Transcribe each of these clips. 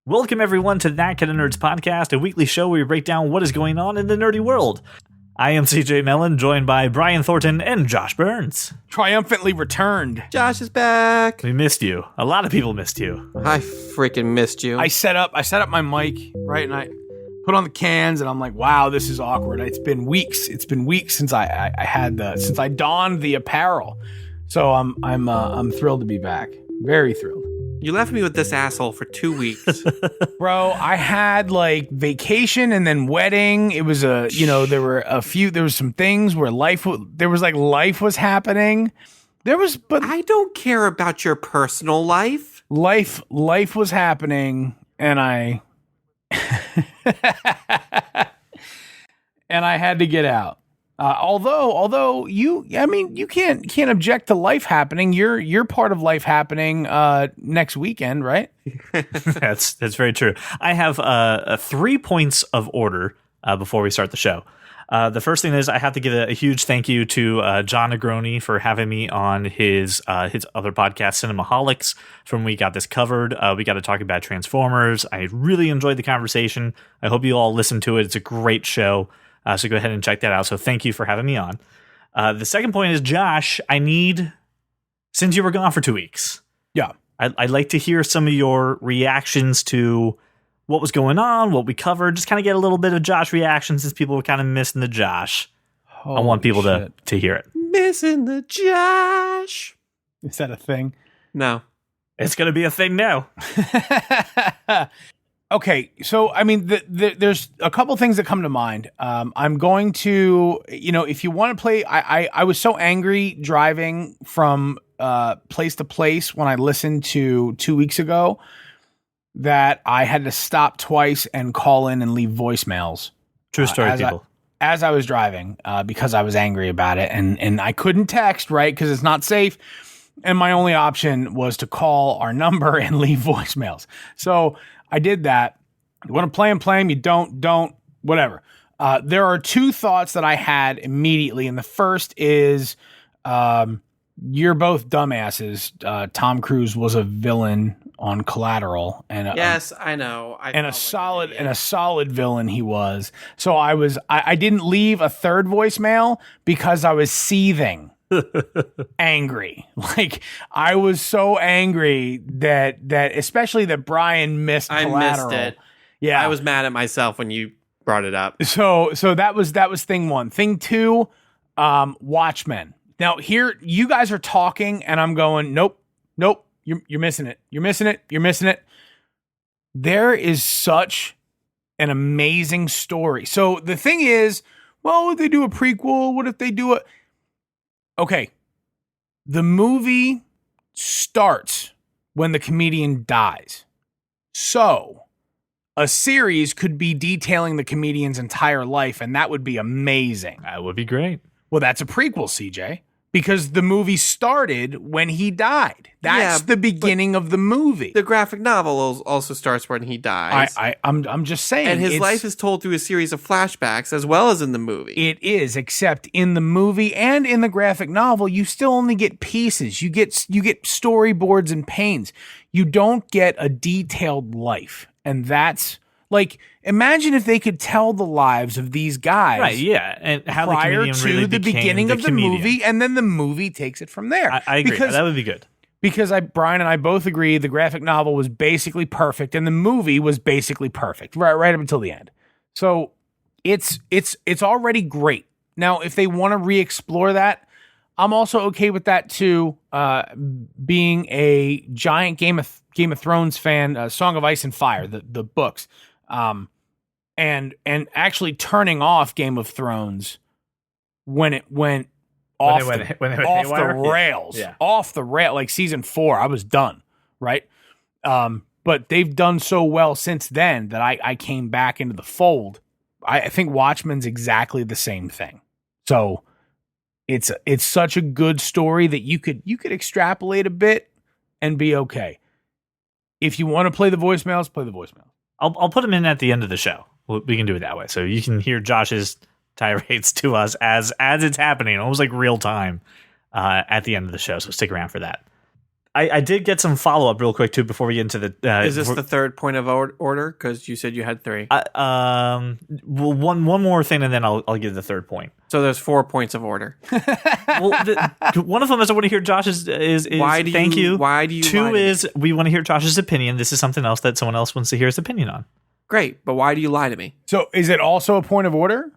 Welcome everyone to That Kind of Nerds podcast, a weekly show where we break down what is going on in the nerdy world. I am CJ Mellon, joined by Brian Thornton and Josh Burns. Triumphantly returned. Josh is back. We missed you. A lot of people missed you. I freaking missed you. I set up my mic, right, and I put on the cans, and I'm like, wow, this is awkward. It's been weeks. It's been weeks since since I donned the apparel. So I'm thrilled to be back. Very thrilled. You left me with this asshole for 2 weeks. Bro, I had like vacation and then wedding. It was there was some things where life was happening. But I don't care about your personal life. Life was happening, and I and I had to get out. Although you can't object to life happening. You're part of life happening next weekend, right? That's very true. I have 3 points of order before we start the show. The first thing is I have to give a huge thank you to John Negroni for having me on his other podcast, Cinemaholics, from We Got This Covered. We got to talk about Transformers. I really enjoyed the conversation. I hope you all listen to it. It's a great show. So go ahead and check that out. So thank you for having me on. The second point is, Josh, since you were gone for 2 weeks, yeah, I'd like to hear some of your reactions to what was going on, what we covered. Just kind of get a little bit of Josh reaction since people were kind of missing the Josh. I want people to hear it. Missing the Josh. Is that a thing? No. It's going to be a thing now. Okay, so I mean, there's a couple things that come to mind. I'm going to, if you want to play, I was so angry driving from place to place when I listened to 2 weeks ago that I had to stop twice and call in and leave voicemails. True story, people. As I was driving, because I was angry about it, and I couldn't text, right, because it's not safe. And my only option was to call our number and leave voicemails. So I did that. You want to play them. You don't, whatever. There are two thoughts that I had immediately. And the first is, you're both dumbasses. Tom Cruise was a villain on Collateral. And yes, I know. A solid villain he was. So I didn't leave a third voicemail because I was seething. Angry. Like, I was so angry that especially that Brian missed Collateral. I missed it. Yeah. I was mad at myself when you brought it up. So that was thing one. Thing two, Watchmen. Now here you guys are talking and I'm going, nope, you're missing it. You're missing it. There is such an amazing story. So the thing is, well, if they do a prequel, what if they do a okay, the movie starts when the comedian dies. So, a series could be detailing the comedian's entire life, and that would be amazing. That would be great. Well, that's a prequel, CJ, because the movie started when he died. That's the beginning of the movie. The graphic novel also starts when he dies. I'm just saying. And his life is told through a series of flashbacks as well as in the movie. It is, except in the movie and in the graphic novel, you still only get pieces. You get storyboards and panes. You don't get a detailed life. And that's like, imagine if they could tell the lives of these guys. Right, yeah. And how prior the comedian really to the beginning of the movie, and then the movie takes it from there. I agree. That would be good. Because Brian and I both agree the graphic novel was basically perfect and the movie was basically perfect, right up until the end. So it's already great. Now, if they want to re-explore that, I'm also okay with that too. Being a giant Game of Thrones fan, Song of Ice and Fire, the books, and actually turning off Game of Thrones when it went off the rails, off the rail, like season 4, I was done, right? But they've done so well since then that I came back into the fold. I think Watchmen's exactly the same thing. So it's such a good story that you could extrapolate a bit and be okay. If you want to play the voicemails, play the voicemails. I'll put them in at the end of the show. We can do it that way, so you can hear Josh's tirades to us as it's happening, almost like real time at the end of the show. So stick around for that. I did get some follow up real quick too before we get into the. Is this the third point of order? Because you said you had 3. Well, one more thing, and then I'll give the third point. So there's 4 points of order. Well, one of them is I want to hear Josh's is thank you. Why do you? 2 is we want to hear Josh's opinion. This is something else that someone else wants to hear his opinion on. Great, but why do you lie to me? So is it also a point of order?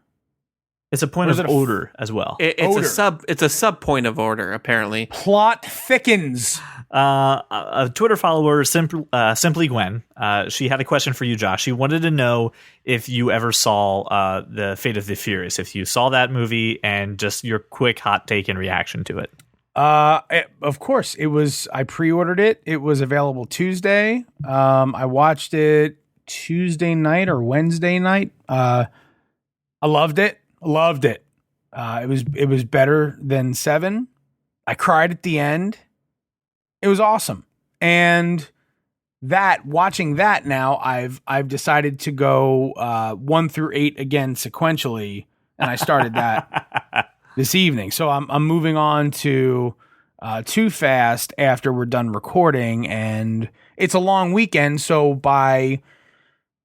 It's a point of order as well. It's a sub point of order apparently. Plot thickens. A Twitter follower, Simply Gwen, she had a question for you, Josh. She wanted to know if you ever saw The Fate of the Furious, if you saw that movie, and just your quick hot take and reaction to it. Of course, I pre-ordered it. It was available Tuesday. I watched it Tuesday night or Wednesday night. I loved it. It was better than 7. I cried at the end. It was awesome. And watching that now, I've decided to go 1 through 8 again sequentially, and I started that this evening. So I'm moving on to Too Fast after we're done recording, and it's a long weekend, so by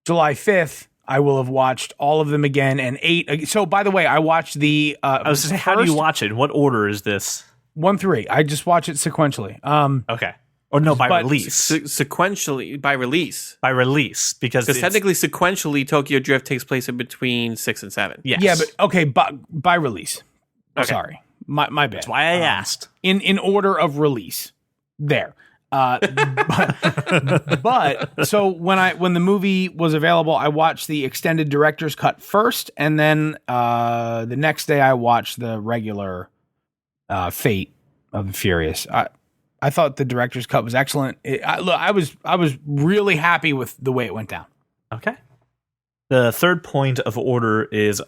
July 5th, I will have watched all of them again, and 8. So, by the way, I watched the. I was going to say, how do you watch it? What order is this? 1 through 8. I just watch it sequentially. Okay. Or no, by release. Sequentially, by release. By release, because technically, sequentially, Tokyo Drift takes place in between 6 and 7. Yes. Yeah, but okay, by release. Okay. Sorry, my bad. That's why I asked. In order of release. There. But so when the movie was available, I watched the extended director's cut first, and then the next day I watched the regular Fate of the Furious. I thought the director's cut was excellent. I was really happy with the way it went down. Okay. The third point of order is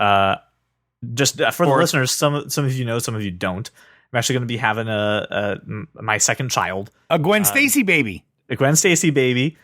just for the listeners. Some of you know, some of you don't. I'm actually going to be having my second child, a Gwen Stacy baby. A Gwen Stacy baby.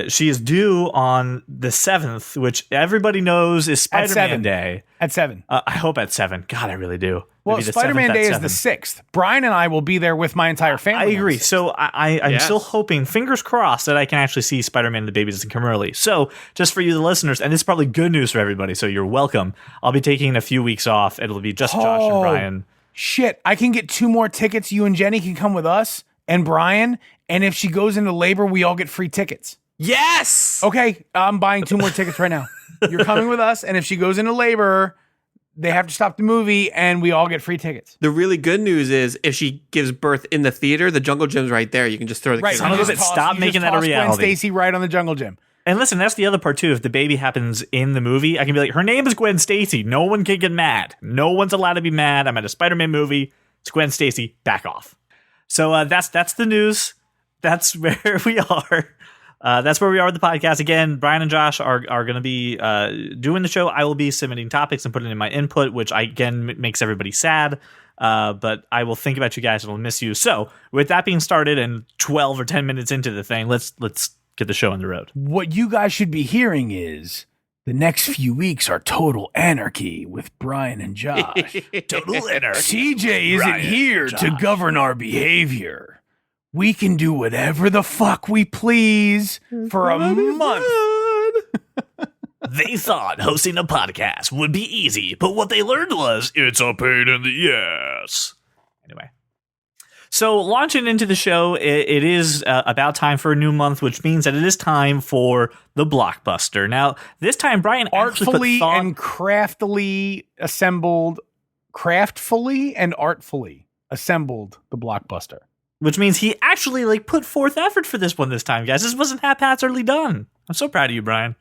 She is due on the 7th, which everybody knows is Spider-Man Day. At 7. I hope at 7. God, I really do. Well, Spider-Man Day is the 6th. Brian and I will be there with my entire family. I agree. So I'm still hoping, fingers crossed, that I can actually see Spider-Man and the Baby doesn't come early. So just for you, the listeners, and this is probably good news for everybody, so you're welcome. I'll be taking a few weeks off. It'll be just Josh and Brian. Shit, I can get 2 more tickets. You and Jenny can come with us and Brian. And if she goes into labor, we all get free tickets. Yes! Okay, I'm buying 2 more tickets right now. You're coming with us, and if she goes into labor, they have to stop the movie, and we all get free tickets. The really good news is if she gives birth in the theater, the Jungle Gym's right there. You can just throw the kid right. Stop making that a reality. Gwen Stacy right on the Jungle Gym. And listen, that's the other part too. If the baby happens in the movie, I can be like, her name is Gwen Stacy. No one can get mad. No one's allowed to be mad. I'm at a Spider-Man movie. It's Gwen Stacy. Back off. So that's the news. That's where we are. That's where we are with the podcast. Again, Brian and Josh are going to be doing the show. I will be submitting topics and putting in my input, which again makes everybody sad. But I will think about you guys and I'll miss you. So with that being started and 12 or 10 minutes into the thing, let's get the show on the road. What you guys should be hearing is the next few weeks are total anarchy with Brian and Josh. Total anarchy. CJ isn't here to govern our behavior. We can do whatever the fuck we please for a month. They thought hosting a podcast would be easy, but what they learned was it's a pain in the ass. Anyway. So launching into the show, it is about time for a new month, which means that it is time for the blockbuster. Now, this time, Brian artfully and craftily assembled the blockbuster. Which means he actually put forth effort for this one this time, guys. This wasn't haphazardly done. I'm so proud of you, Brian.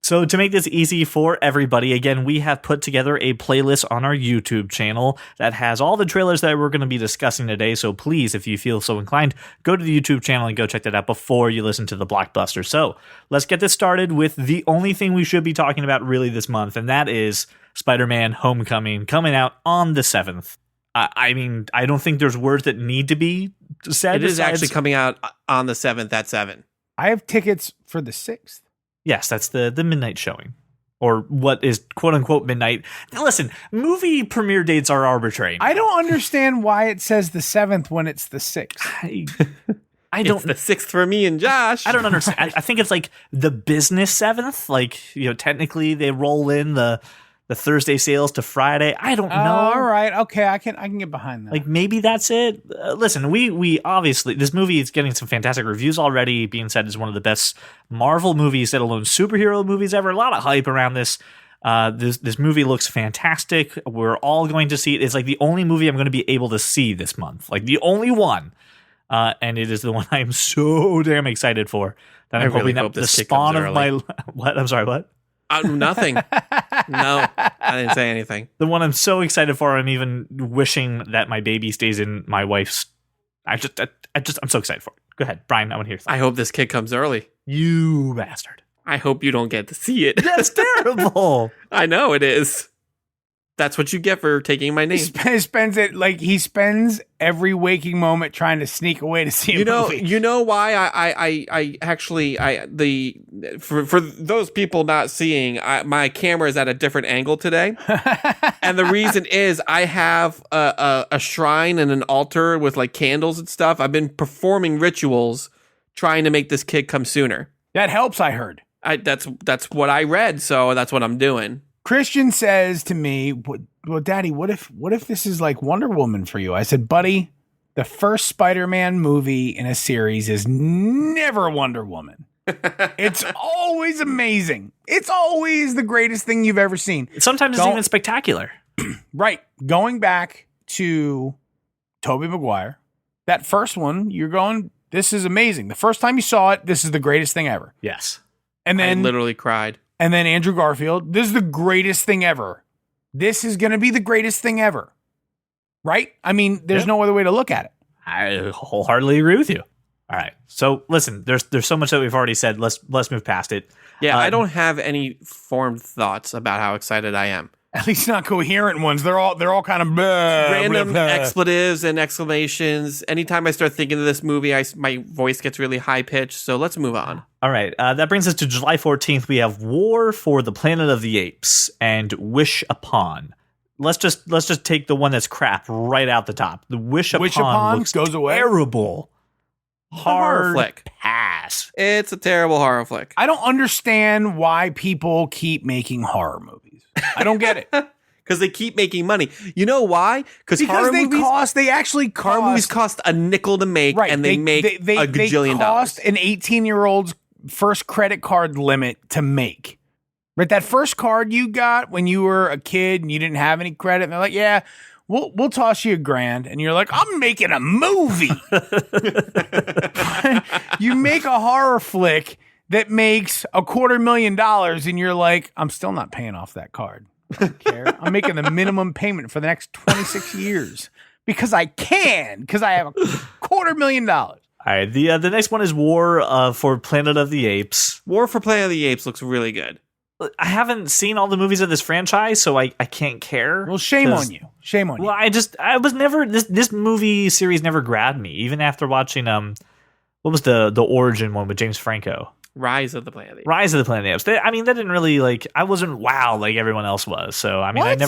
So to make this easy for everybody, again, we have put together a playlist on our YouTube channel that has all the trailers that we're going to be discussing today. So please, if you feel so inclined, go to the YouTube channel and go check that out before you listen to the blockbuster. So let's get this started with the only thing we should be talking about really this month, and that is Spider-Man Homecoming, coming out on the 7th. I mean, I don't think there's words that need to be said. It is actually coming out on the 7th at 7. I have tickets for the 6th. Yes, that's the midnight showing, or what is quote unquote midnight. Now listen, movie premiere dates are arbitrary. I don't understand why it says the 7th when it's the 6th. It's the 6th for me and Josh. I don't understand. I think it's like the business 7th. Like, technically they roll in the Thursday sales to Friday. I don't know. All right. Okay. I can get behind that. Like, maybe that's it. Listen, we obviously, this movie is getting some fantastic reviews already. Being said, is one of the best Marvel movies, let alone superhero movies ever. A lot of hype around this. This movie looks fantastic. We're all going to see it. It's like the only movie I'm going to be able to see this month. Like, the only one. And it is the one I am so damn excited for. That I'm really hoping hope that the this kid spawn comes of my early. what? I'm sorry, what? Nothing. No, I didn't say anything. The one I'm so excited for. I'm even wishing that my baby stays in my wife's. I'm so excited for it. Go ahead, Brian. I want to hear your thoughts. I hope this kid comes early. You bastard. I hope you don't get to see it. That's terrible. I know it is. That's what you get for taking my name. He spends every waking moment trying to sneak away to see a movie. You know why for those people not seeing, my camera is at a different angle today, and the reason is I have a shrine and an altar with like candles and stuff. I've been performing rituals trying to make this kid come sooner. That helps, I heard. That's what I read, so that's what I'm doing. Christian says to me, well, Daddy, what if this is like Wonder Woman for you? I said, buddy, the first Spider-Man movie in a series is never Wonder Woman. It's always amazing. It's always the greatest thing you've ever seen. Sometimes it's even spectacular. Right. Going back to Tobey Maguire, that first one, you're going, this is amazing. The first time you saw it, this is the greatest thing ever. Yes. And then I literally cried. And then Andrew Garfield, this is the greatest thing ever. This is going to be the greatest thing ever. Right? I mean, there's no other way to look at it. I wholeheartedly agree with you. All right. So listen, there's so much that we've already said. Let's move past it. Yeah, I don't have any formed thoughts about how excited I am. At least not coherent ones. They're all kind of Random expletives and exclamations. Anytime I start thinking of this movie, my voice gets really high pitched. So let's move on. All right. That brings us to July 14th. We have War for the Planet of the Apes and Wish Upon. Let's just take the one that's crap right out the top. The Wish Upon looks goes away. Terrible. Horror flick. Pass. It's a terrible horror flick. I don't understand why people keep making horror movies. I don't get it. Because they keep making money. You know why? Because horror movies horror movies cost a nickel to make, right, and they make a gajillion dollars. They cost an 18-year-old's first credit card limit to make. Right, that first card you got when you were a kid and you didn't have any credit, and they're like, yeah, we'll toss you $1,000, and you're like, I'm making a movie. You make a horror flick that makes $250,000, and you're like, I'm still not paying off that card. I don't care. I'm making the minimum payment for the next 26 years because I can, because I have $250,000. All right. The next one is War for Planet of the Apes. War for Planet of the Apes looks really good. I haven't seen all the movies of this franchise, so I can't care. Well, shame on you. Shame on you. Well, I was never this movie series never grabbed me, even after watching what was the Origin one with James Franco? Rise of the Planet of the Apes. Rise of the Planet of the Apes. That didn't really I wasn't wow like everyone else was. So I mean, what?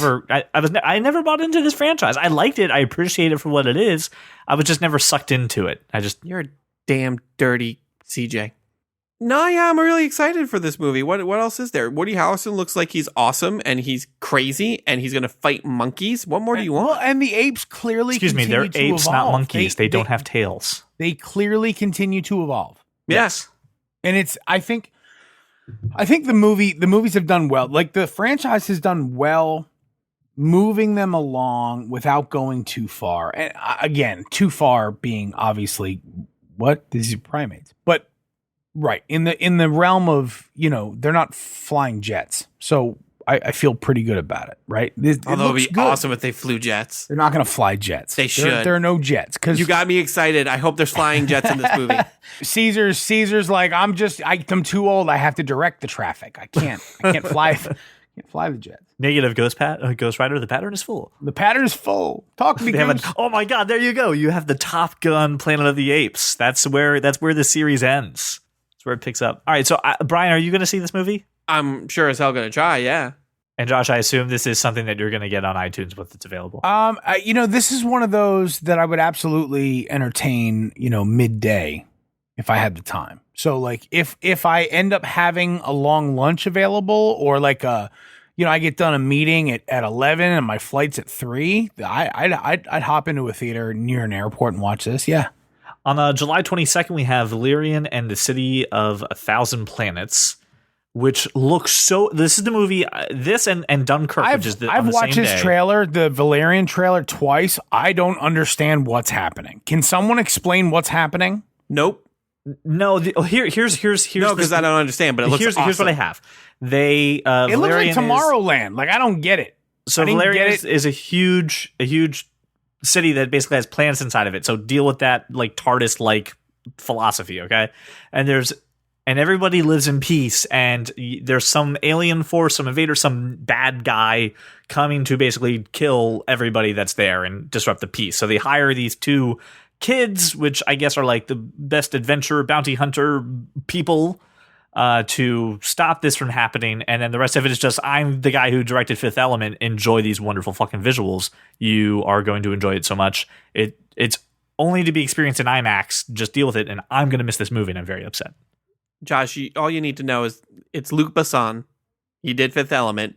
I never bought into this franchise. I liked it. I appreciate it for what it is. I was just never sucked into it. You're a damn dirty CJ. No, yeah, I'm really excited for this movie. What else is there? Woody Harrelson looks like he's awesome and he's crazy and he's gonna fight monkeys. What more do you want? Well, and the apes clearly they're apes, evolve. not monkeys. They don't have tails. They clearly continue to evolve. Yes. And I think the movies have done well. Like the franchise has done well moving them along without going too far. And again, too far being obviously these are primates. But right, in the realm of, they're not flying jets. So I feel pretty good about it, right? Although it would be awesome if they flew jets. They're not going to fly jets. They should. There are no jets. You got me excited. I hope there's flying jets in this movie. Caesar's like, I'm too old. I have to direct the traffic. I can't fly. Can't fly the jets. Negative Ghost Rider. The pattern is full. The pattern is full. Talk to me. Oh my God! There you go. You have the Top Gun Planet of the Apes. That's where the series ends. That's where it picks up. All right. So Brian, are you going to see this movie? I'm sure as hell going to try. Yeah. And Josh, I assume this is something that you're going to get on iTunes once it's available. This is one of those that I would absolutely entertain, midday if I had the time. So like if I end up having a long lunch available, or like I get done a meeting at 11 and my flight's at 3, I'd hop into a theater near an airport and watch this. Yeah. On July 22nd, we have Valerian and the City of 1,000 Planets, which looks so. This is the movie. This and Dunkirk, I've which is I've watched his day. trailer, the Valerian trailer, twice. I don't understand what's happening. Can someone explain what's happening? Nope. No, here's No, because I don't understand. But it looks awesome. Here's what I have. They It looks like Valerian Tomorrowland. Like I don't get it. So Valerian is a huge city that basically has planets inside of it. So deal with that like TARDIS like philosophy, okay? And everybody lives in peace, and there's some alien force, some invader, some bad guy coming to basically kill everybody that's there and disrupt the peace. So they hire these 2 kids, which I guess are like the best adventure bounty hunter people, to stop this from happening. And then the rest of it is just, I'm the guy who directed Fifth Element. Enjoy these wonderful fucking visuals. You are going to enjoy it so much. It's only to be experienced in IMAX. Just deal with it. And I'm going to miss this movie, and I'm very upset. Josh, all you need to know is it's Luc Besson. He did Fifth Element,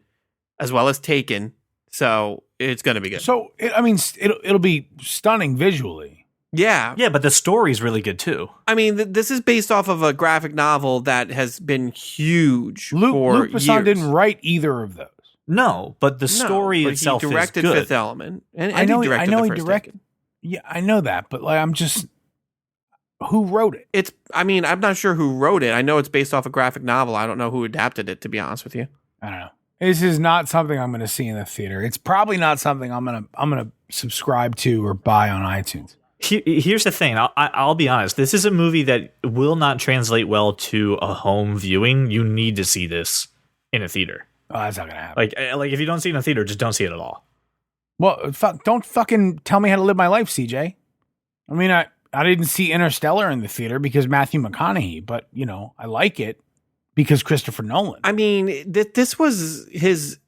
as well as Taken. So it's going to be good. So it'll be stunning visually. Yeah. Yeah, but the story's really good too. I mean, this is based off of a graphic novel that has been huge for Luc Besson years. didn't write either of those. No, but the story itself he directed is good. Fifth Element, and I know he directed he the first directed. Taken. Yeah, I know that, but like, who wrote it? I'm not sure who wrote it. I know it's based off a graphic novel. I don't know who adapted it, to be honest with you. I don't know. This is not something I'm going to see in the theater. It's probably not something I'm going to subscribe to or buy on iTunes. Here's the thing. I'll be honest. This is a movie that will not translate well to a home viewing. You need to see this in a theater. Oh, that's not going to happen. Like if you don't see it in a theater, just don't see it at all. Well, don't fucking tell me how to live my life, CJ. I mean, I didn't see Interstellar in the theater because Matthew McConaughey, but I like it because Christopher Nolan. I mean, this was his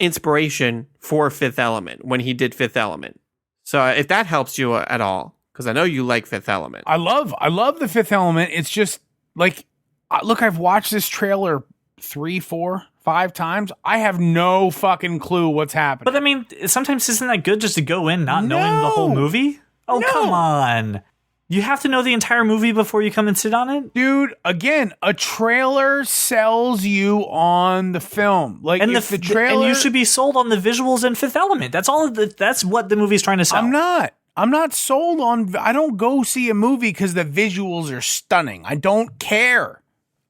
inspiration for Fifth Element when he did Fifth Element. So if that helps you at all, because I know you like Fifth Element. I love the Fifth Element. It's just like, look, I've watched this trailer 3, 4, 5 times. I have no fucking clue what's happening. But I mean, sometimes isn't that good just to go in not knowing the whole movie? Oh, come on. You have to know the entire movie before you come and sit on it? Dude, again, a trailer sells you on the film. Like, and if the trailer... And you should be sold on the visuals and Fifth Element. That's all. That's what the movie's trying to sell. I'm not sold on... I don't go see a movie because the visuals are stunning. I don't care.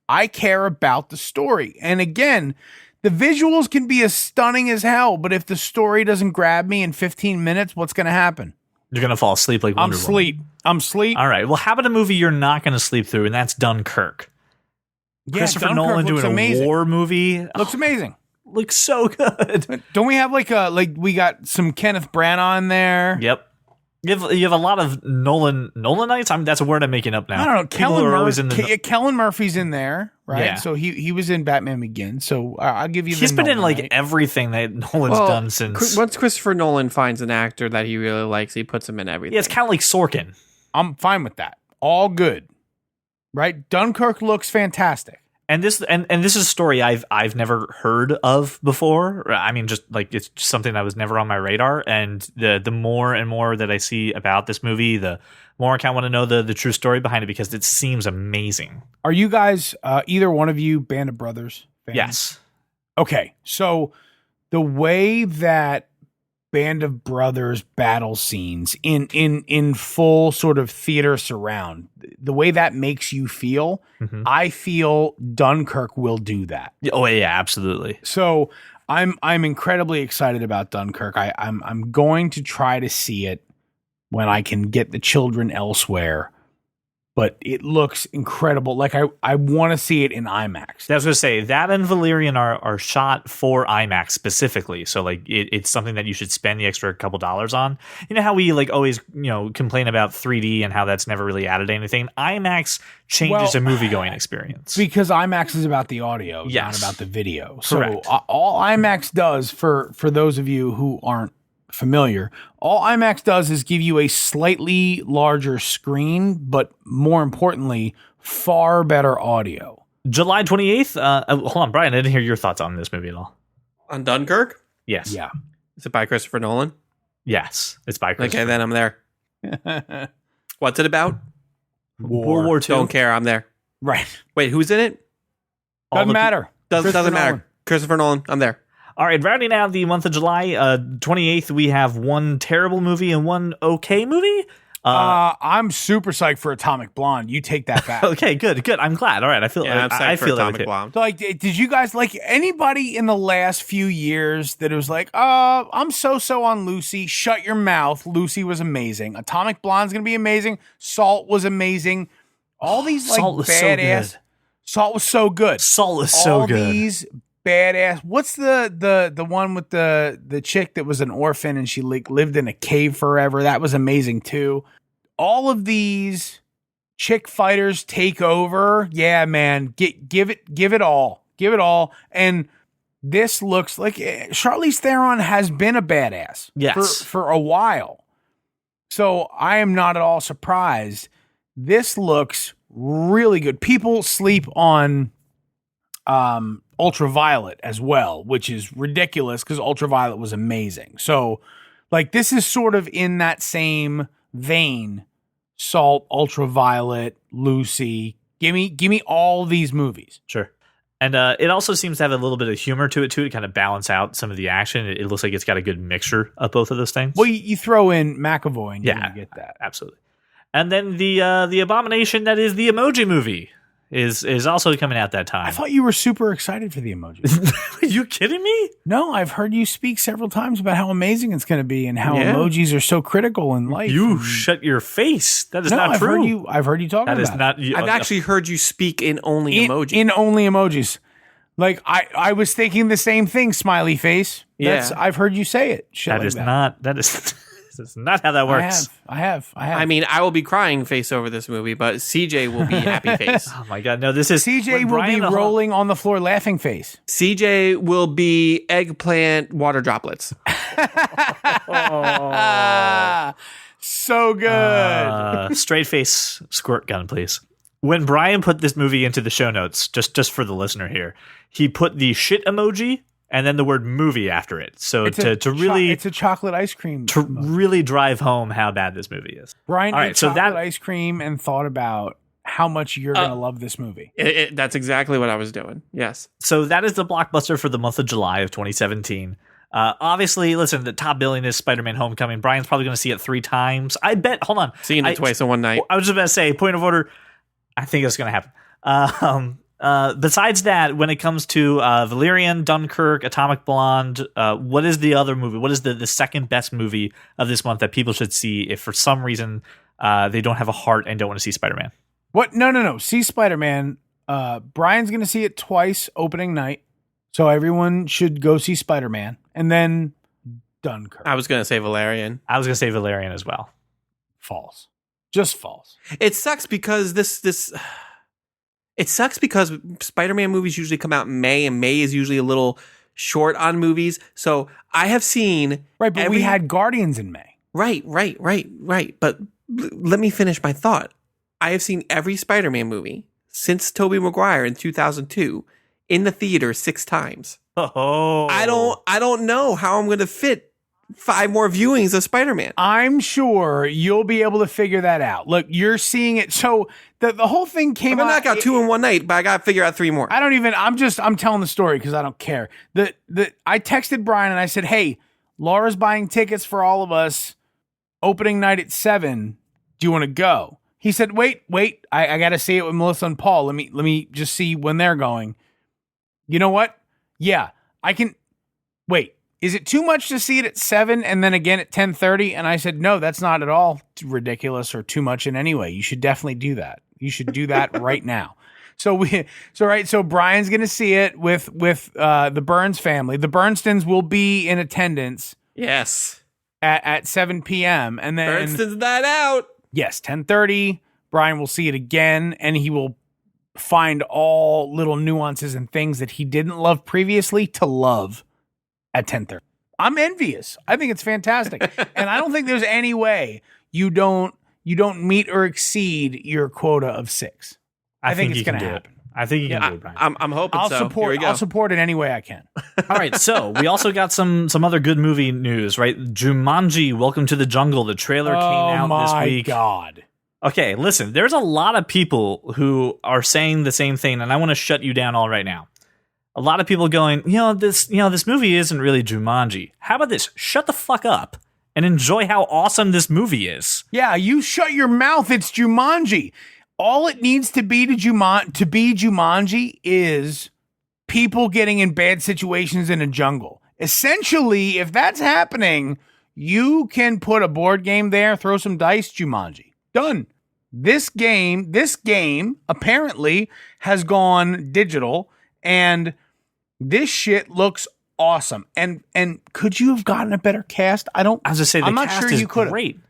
I care about the story. And again, the visuals can be as stunning as hell, but if the story doesn't grab me in 15 minutes, what's going to happen? You're going to fall asleep like Wonder Woman. I'm sleep. All right. Well, how about a movie you're not going to sleep through, and that's Dunkirk. Yeah, Christopher Nolan doing a war movie. Looks amazing. Looks so good. Don't we have we got some Kenneth Branagh in there? Yep. You have a lot of Nolanites. I mean, that's a word I'm making up now. I don't know. Kellen Kellen Murphy's in there, right? Yeah. So he was in Batman Begins. So I'll give you. He's been in like right? everything that Nolan's done since. Once Christopher Nolan finds an actor that he really likes, he puts him in everything. Yeah, it's kind of like Sorkin. I'm fine with that. All good, right? Dunkirk looks fantastic. And this is a story I've never heard of before. I mean, just like it's just something that was never on my radar. And the more and more that I see about this movie, the more I kind of want to know the true story behind it because it seems amazing. Are you guys either one of you Band of Brothers fans? Yes. Okay, so the way that Band of Brothers battle scenes in full sort of theater surround, the way that makes you feel, I feel Dunkirk will do that. Oh yeah, absolutely. So I'm incredibly excited about Dunkirk. I'm going to try to see it when I can get the children elsewhere. But it looks incredible. Like I want to see it in IMAX. I was going to say that and Valerian are shot for IMAX specifically. So like it's something that you should spend the extra couple dollars on. You know how we like always complain about 3D and how that's never really added anything. IMAX changes a movie going experience because IMAX is about the audio, not about the video. Correct. So all IMAX does for those of you who aren't familiar, all IMAX does is give you a slightly larger screen, but more importantly, far better audio. July 28th. Hold on, Brian. I didn't hear your thoughts on this movie at all. On Dunkirk? Yes. Yeah. Is it by Christopher Nolan? Yes. It's by Christopher. Okay, then I'm there. What's it about? World War II. Don't care. I'm there. Right. Wait, who's in it? Doesn't matter. Doesn't matter. Christopher Nolan. I'm there. All right, rounding out the month of July, 28th, we have one terrible movie and one okay movie. I'm super psyched for Atomic Blonde. You take that back. Okay, good. I'm glad. All right, I feel. Yeah, I'm psyched I for feel Atomic that Blonde. So, like, did you guys like anybody in the last few years that was like, I'm so on Lucy. Shut your mouth. Lucy was amazing. Atomic Blonde's gonna be amazing. Salt was amazing. All these like Salt was badass. so good. Salt was so good. Salt was so good. All these badass. What's the one with the chick that was an orphan and she like lived in a cave forever? That was amazing too. All of these chick fighters take over. Yeah, man. Give it all. Give it all. And this looks like Charlize Theron has been a badass for a while. So I am not at all surprised. This looks really good. People sleep on Ultraviolet as well, which is ridiculous because Ultraviolet was amazing. So like this is sort of in that same vein. Salt, Ultraviolet, Lucy. Give me all these movies. Sure. And it also seems to have a little bit of humor to it, too, to kind of balance out some of the action. It looks like it's got a good mixture of both of those things. Well, you throw in McAvoy and you're going to get that. Absolutely. And then the abomination that is the Emoji Movie is also coming out that time. I thought you were super excited for the Emoji. Are you kidding me? No, I've heard you speak several times about how amazing it's going to be and how emojis are so critical in life. You shut your face. That is not true. I've heard you talking about it. I've actually heard you speak in only emojis. In only emojis. Like I was thinking the same thing, smiley face. I've heard you say it. That's not how that works. I have. I mean, I will be crying face over this movie, but CJ will be happy face. Oh my God. No, this is CJ will be rolling on the floor laughing face. CJ will be eggplant water droplets. So good. Straight face squirt gun, please. When Brian put this movie into the show notes, just for the listener here, he put the shit emoji and then the word movie after it. So it's a chocolate ice cream. To really drive home how bad this movie is. Brian ate chocolate ice cream and thought about how much you're going to love this movie. That's exactly what I was doing. Yes. So that is the blockbuster for the month of July of 2017. Obviously, listen, the top billing is Spider-Man Homecoming. Brian's probably going to see it 3 times. I bet, hold on. Seeing it twice in one night. I was just about to say, point of order, I think it's going to happen. Besides that, when it comes to Valerian, Dunkirk, Atomic Blonde, what is the other movie? What is the second best movie of this month that people should see if for some reason they don't have a heart and don't want to see Spider-Man? What? No. See Spider-Man. Brian's going to see it twice opening night. So everyone should go see Spider-Man. And then Dunkirk. I was going to say Valerian. I was going to say Valerian as well. False. Just false. It sucks because It sucks because Spider-Man movies usually come out in May, and May is usually a little short on movies. So I have seen... Right, but we had Guardians in May. Right. But let me finish my thought. I have seen every Spider-Man movie since Tobey Maguire in 2002 in the theater 6 times. Oh. I don't know how I'm going to fit 5 more viewings of Spider-Man. I'm sure you'll be able to figure that out. Look, you're seeing it. So the whole thing came out. I'm going to knock out 2 in one night, but I got to figure out 3 more. I'm telling the story because I don't care. I texted Brian and I said, hey, Laura's buying tickets for all of us opening night at 7. Do you want to go? He said, wait. I got to see it with Melissa and Paul. Let me just see when they're going. You know what? Yeah, I can wait. Is it too much to see it at 7 and then again at 10:30? And I said, no, that's not at all ridiculous or too much in any way. You should definitely do that. You should do that right now. So Brian's going to see it with the Burns family. The Bernstons will be in attendance. Yes. At 7 p.m. And then Bernstons that out. Yes, 10:30. Brian will see it again and he will find all little nuances and things that he didn't love previously to love at 10:30. I'm envious. I think it's fantastic. And I don't think there's any way you don't meet or exceed your quota of 6. I think it's going to happen. I think you can do it, Brian. I'm hoping I'll so. support. Here we go. I'll support it any way I can. All right, so we also got some other good movie news, right? Jumanji: Welcome to the Jungle. The trailer came out this week. Oh my God! Okay, listen. There's a lot of people who are saying the same thing, and I want to shut you down all right now. A lot of people going, this movie isn't really Jumanji. How about this? Shut the fuck up and enjoy how awesome this movie is. Yeah, you shut your mouth. It's Jumanji. All it needs to be Jumanji is people getting in bad situations in a jungle. Essentially, if that's happening, you can put a board game there, throw some dice, Jumanji. Done. This game apparently has gone digital, and this shit looks awesome. And could you have gotten a better cast? I was just saying, I'm not sure you could. Great.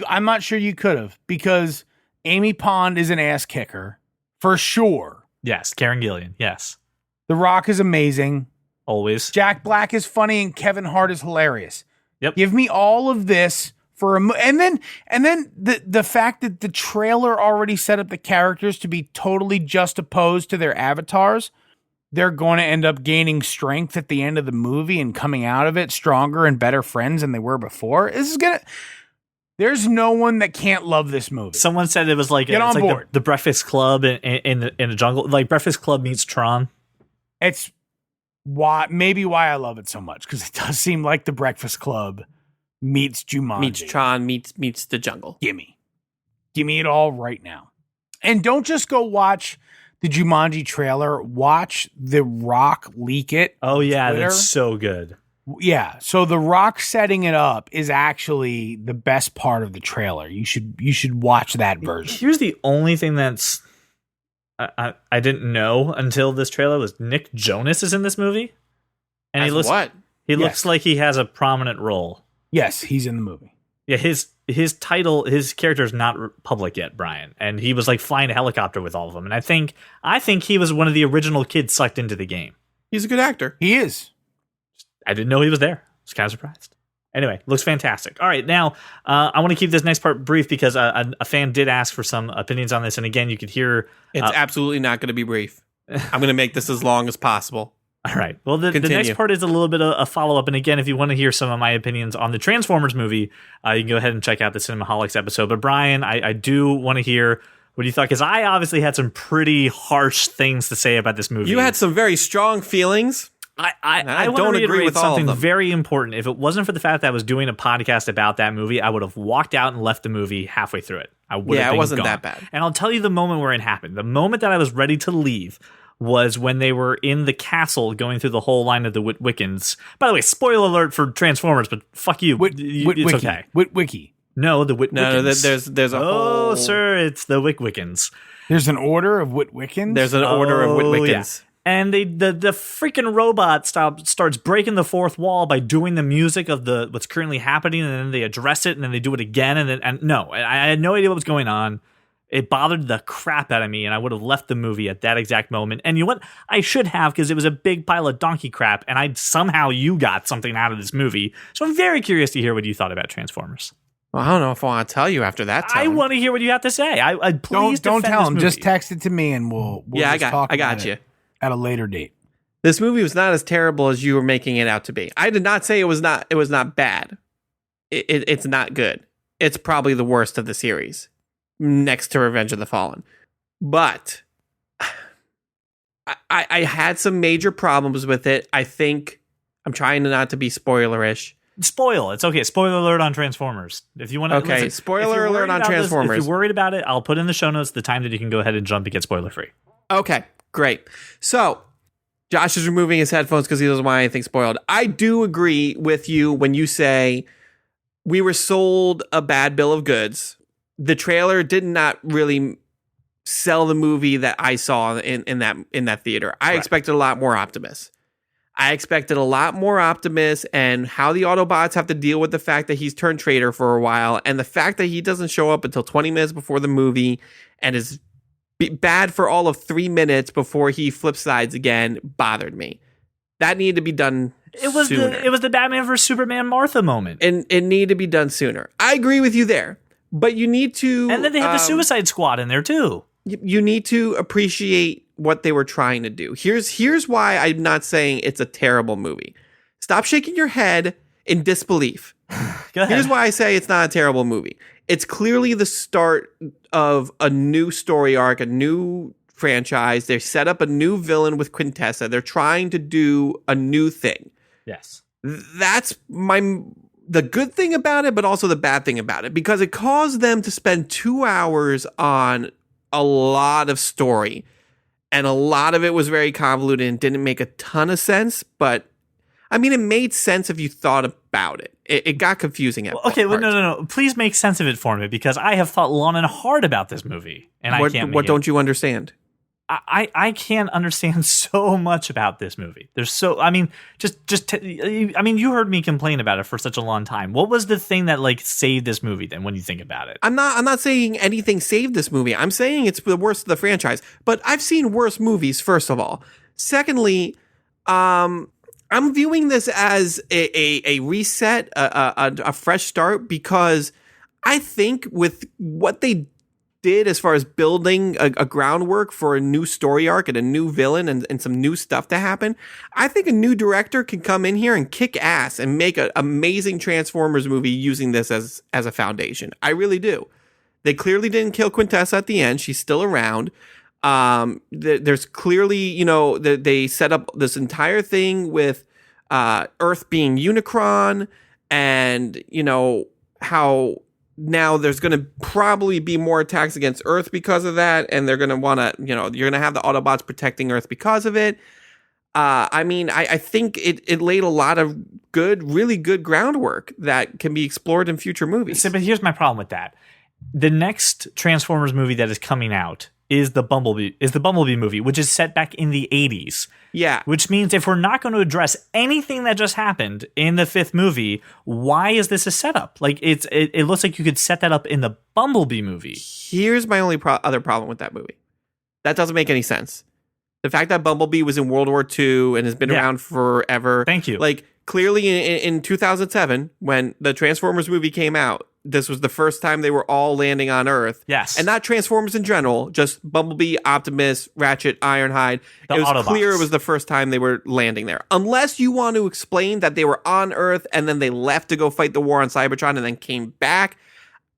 I'm not sure you could have, because Amy Pond is an ass kicker for sure. Yes, Karen Gillian. Yes. The Rock is amazing. Always. Jack Black is funny, and Kevin Hart is hilarious. Yep. Give me all of this for and then the fact that the trailer already set up the characters to be totally juxtaposed to their avatars. They're going to end up gaining strength at the end of the movie and coming out of it stronger and better friends than they were before. There's no one that can't love this movie. Someone said it was like the Breakfast Club in the jungle, like Breakfast Club meets Tron. It's why I love it so much, because it does seem like the Breakfast Club meets Jumanji, meets Tron, meets the jungle. Gimme it all right now, and don't just go watch the Jumanji trailer. Watch The Rock leak it. Oh yeah, that's so good. Yeah, so The Rock setting it up is actually the best part of the trailer. You should watch that version. Here's the only thing that's I didn't know until this trailer was Nick Jonas is in this movie, and he looks like he has a prominent role. Yes, he's in the movie. Yeah, his character is not public yet, Brian, and he was like flying a helicopter with all of them. And I think he was one of the original kids sucked into the game. He's a good actor. He is. I didn't know he was there. I was kind of surprised. Anyway, looks fantastic. All right, now I want to keep this next part brief, because a fan did ask for some opinions on this. And again, you could hear... It's absolutely not going to be brief. I'm going to make this as long as possible. All right. Well, the next part is a little bit of a follow-up. And again, if you want to hear some of my opinions on the Transformers movie, you can go ahead and check out the Cinemaholics episode. But Brian, I do want to hear what you thought, because I obviously had some pretty harsh things to say about this movie. You had some very strong feelings. I don't agree with something very important. If it wasn't for the fact that I was doing a podcast about that movie, I would have walked out and left the movie halfway through it. It wasn't that bad. And I'll tell you the moment where it happened. The moment that I was ready to leave was when they were in the castle going through the whole line of the Witwickens. By the way, spoiler alert for Transformers, but fuck you. It's okay. Witwicky. No, the Witwickens. No, there's a whole... Oh, sir, it's the Witwickens. There's an order of Witwickens? There's an order of Witwickens. Yeah. And the freaking robot starts breaking the fourth wall by doing the music of what's currently happening, and then they address it, and then they do it again, and no, I had no idea what was going on. It bothered the crap out of me, and I would have left the movie at that exact moment. And you know what? I should have, because it was a big pile of donkey crap, and you got something out of this movie. So I'm very curious to hear what you thought about Transformers. Well, I don't know if I want to tell you after that. I want to hear what you have to say. Please don't tell him. Just text it to me, and we'll I talk got you. At a later date. This movie was not as terrible as you were making it out to be. I did not say it was not bad. It's not good. It's probably the worst of the series, next to Revenge of the Fallen. But I had some major problems with it. I think I'm trying not to be spoilerish. Spoil. It's okay. Spoiler alert on Transformers. If you want to. Okay. Spoiler alert on Transformers. If you're worried about it, I'll put in the show notes the time that you can go ahead and jump and get spoiler free. Okay. Great. So Josh is removing his headphones because he doesn't want anything spoiled. I do agree with you when you say we were sold a bad bill of goods. The trailer did not really sell the movie that I saw in that theater. I expected a lot more Optimus. I expected a lot more Optimus and how the Autobots have to deal with the fact that he's turned traitor for a while, and the fact that he doesn't show up until 20 minutes before the movie and is bad for all of 3 minutes before he flips sides again bothered me. That needed to be done It was the Batman vs Superman Martha moment, and it needed to be done sooner. I agree with you there, but you need to. And then they had the Suicide Squad in there too. You need to appreciate what they were trying to do. Here's why I'm not saying it's a terrible movie. Stop shaking your head in disbelief. Go ahead. Here's why I say it's not a terrible movie. It's clearly the start of a new story arc, a new franchise. They set up a new villain with Quintessa. They're trying to do a new thing. Yes. That's the good thing about it, but also the bad thing about it, because it caused them to spend 2 hours on a lot of story, and a lot of it was very convoluted and didn't make a ton of sense, but I mean, it made sense if you thought about it. It got confusing at okay, well, parts. no. Please make sense of it for me, because I have thought long and hard about this movie, and I can't. What don't you understand? I can't understand so much about this movie. There's so, I mean, you heard me complain about it for such a long time. What was the thing that like saved this movie then when you think about it? I'm not saying anything saved this movie. I'm saying it's the worst of the franchise, but I've seen worse movies, first of all. Secondly, I'm viewing this as a reset, a fresh start, because I think with what they did as far as building a groundwork for a new story arc and a new villain and some new stuff to happen, I think a new director can come in here and kick ass and make an amazing Transformers movie using this as a foundation. I really do. They clearly didn't kill Quintessa at the end. She's still around. There's clearly, they set up this entire thing with Earth being Unicron, and, how now there's going to probably be more attacks against Earth because of that, and they're going to want to, you're going to have the Autobots protecting Earth because of it. I think it laid a lot of really good groundwork that can be explored in future movies. So, but here's my problem with that. The next Transformers movie that is coming out is the Bumblebee movie, which is set back in the 80s. Yeah. Which means if we're not going to address anything that just happened in the fifth movie, why is this a setup? Like, it looks like you could set that up in the Bumblebee movie. Here's my only other problem with that movie. That doesn't make any sense. The fact that Bumblebee was in World War II and has been around forever. Thank you. Like, clearly in 2007, when the Transformers movie came out, this was the first time they were all landing on Earth. Yes. And not Transformers in general, just Bumblebee, Optimus, Ratchet, Ironhide. It was Autobots. clear it was the first time they were landing there. Unless you want to explain that they were on Earth and then they left to go fight the war on Cybertron and then came back,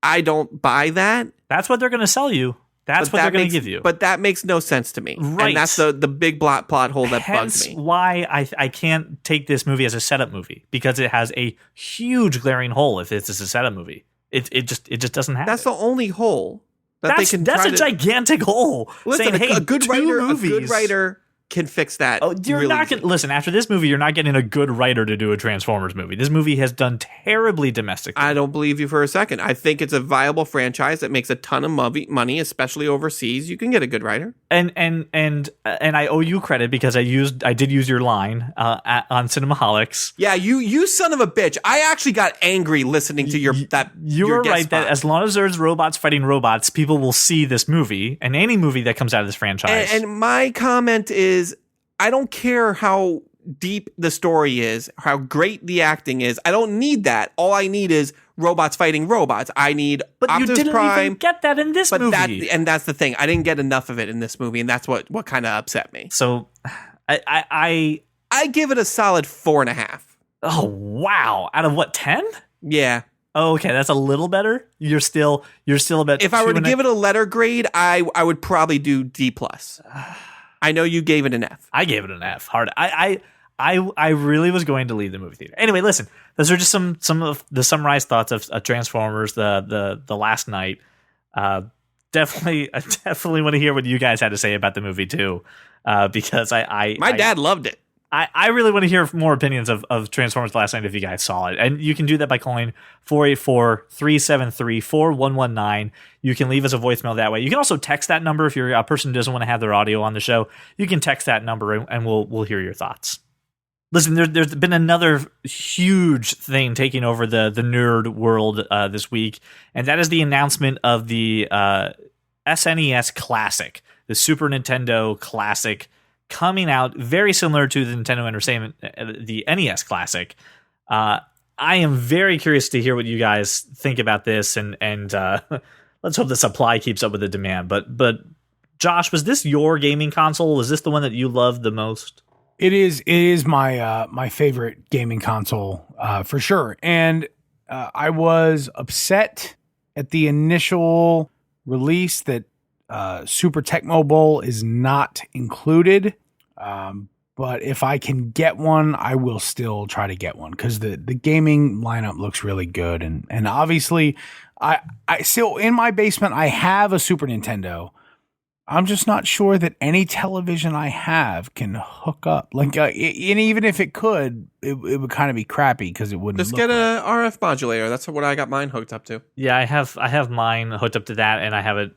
I don't buy that. That's what they're going to sell you. That's what they're going to give you. But that makes no sense to me. Right. And that's the big plot hole that Hence bugs me. why I can't take this movie as a setup movie, because it has a huge glaring hole if it's a setup movie. It just doesn't have That's it. the only hole that That's they can a try to... gigantic hole. Listen, saying, hey, a good movies. A good writer can fix that. Oh, you're really not easily. gonna listen. After this movie, you're not getting a good writer to do a Transformers movie. This movie has done terribly domestically. I don't believe you for a second. I think it's a viable franchise that makes a ton of money, especially overseas. You can get a good writer. And I owe you credit, because I did use your line on Cinemaholics. Yeah, you son of a bitch. I actually got angry listening to your were right spot. that as long as there's robots fighting robots, people will see this movie and any movie that comes out of this franchise. And my comment is, I don't care how deep the story is, how great the acting is. I don't need that. All I need is robots fighting robots. I need but Optimus you didn't Prime. even get that in this movie. That's the thing. I didn't get enough of it in this movie, and that's what kind of upset me. So, I give it a solid 4.5. oh wow! Out of what, 10? Yeah. Oh, okay, that's a little better. You're still about. If I were to give it a letter grade, I would probably do D+. I know you gave it an F. I gave it an F. Hard. I really was going to leave the movie theater. Anyway, listen. Those are just some of the summarized thoughts of Transformers. The last night. I definitely want to hear what you guys had to say about the movie too. Because my dad loved it. I really want to hear more opinions of Transformers Last Night if you guys saw it. And you can do that by calling 484-373-4119. You can leave us a voicemail that way. You can also text that number if you're a person who doesn't want to have their audio on the show. You can text that number and we'll hear your thoughts. Listen, there's been another huge thing taking over the nerd world this week, and that is the announcement of the SNES Classic, the Super Nintendo Classic coming out very similar to the Nintendo Entertainment, the NES Classic. I am very curious to hear what you guys think about this, and let's hope the supply keeps up with the demand. But Josh, was this your gaming console? Was this the one that you loved the most? It is my my favorite gaming console for sure. And I was upset at the initial release that Super Tecmo Bowl is not included. But if I can get one, I will still try to get one because the gaming lineup looks really good. And obviously, I still, in my basement, I have a Super Nintendo. I'm just not sure that any television I have can hook up. Like, and even if it could, it would kind of be crappy because it wouldn't. Just get a RF modulator. That's what I got mine hooked up to. Yeah, I have mine hooked up to that, and I have it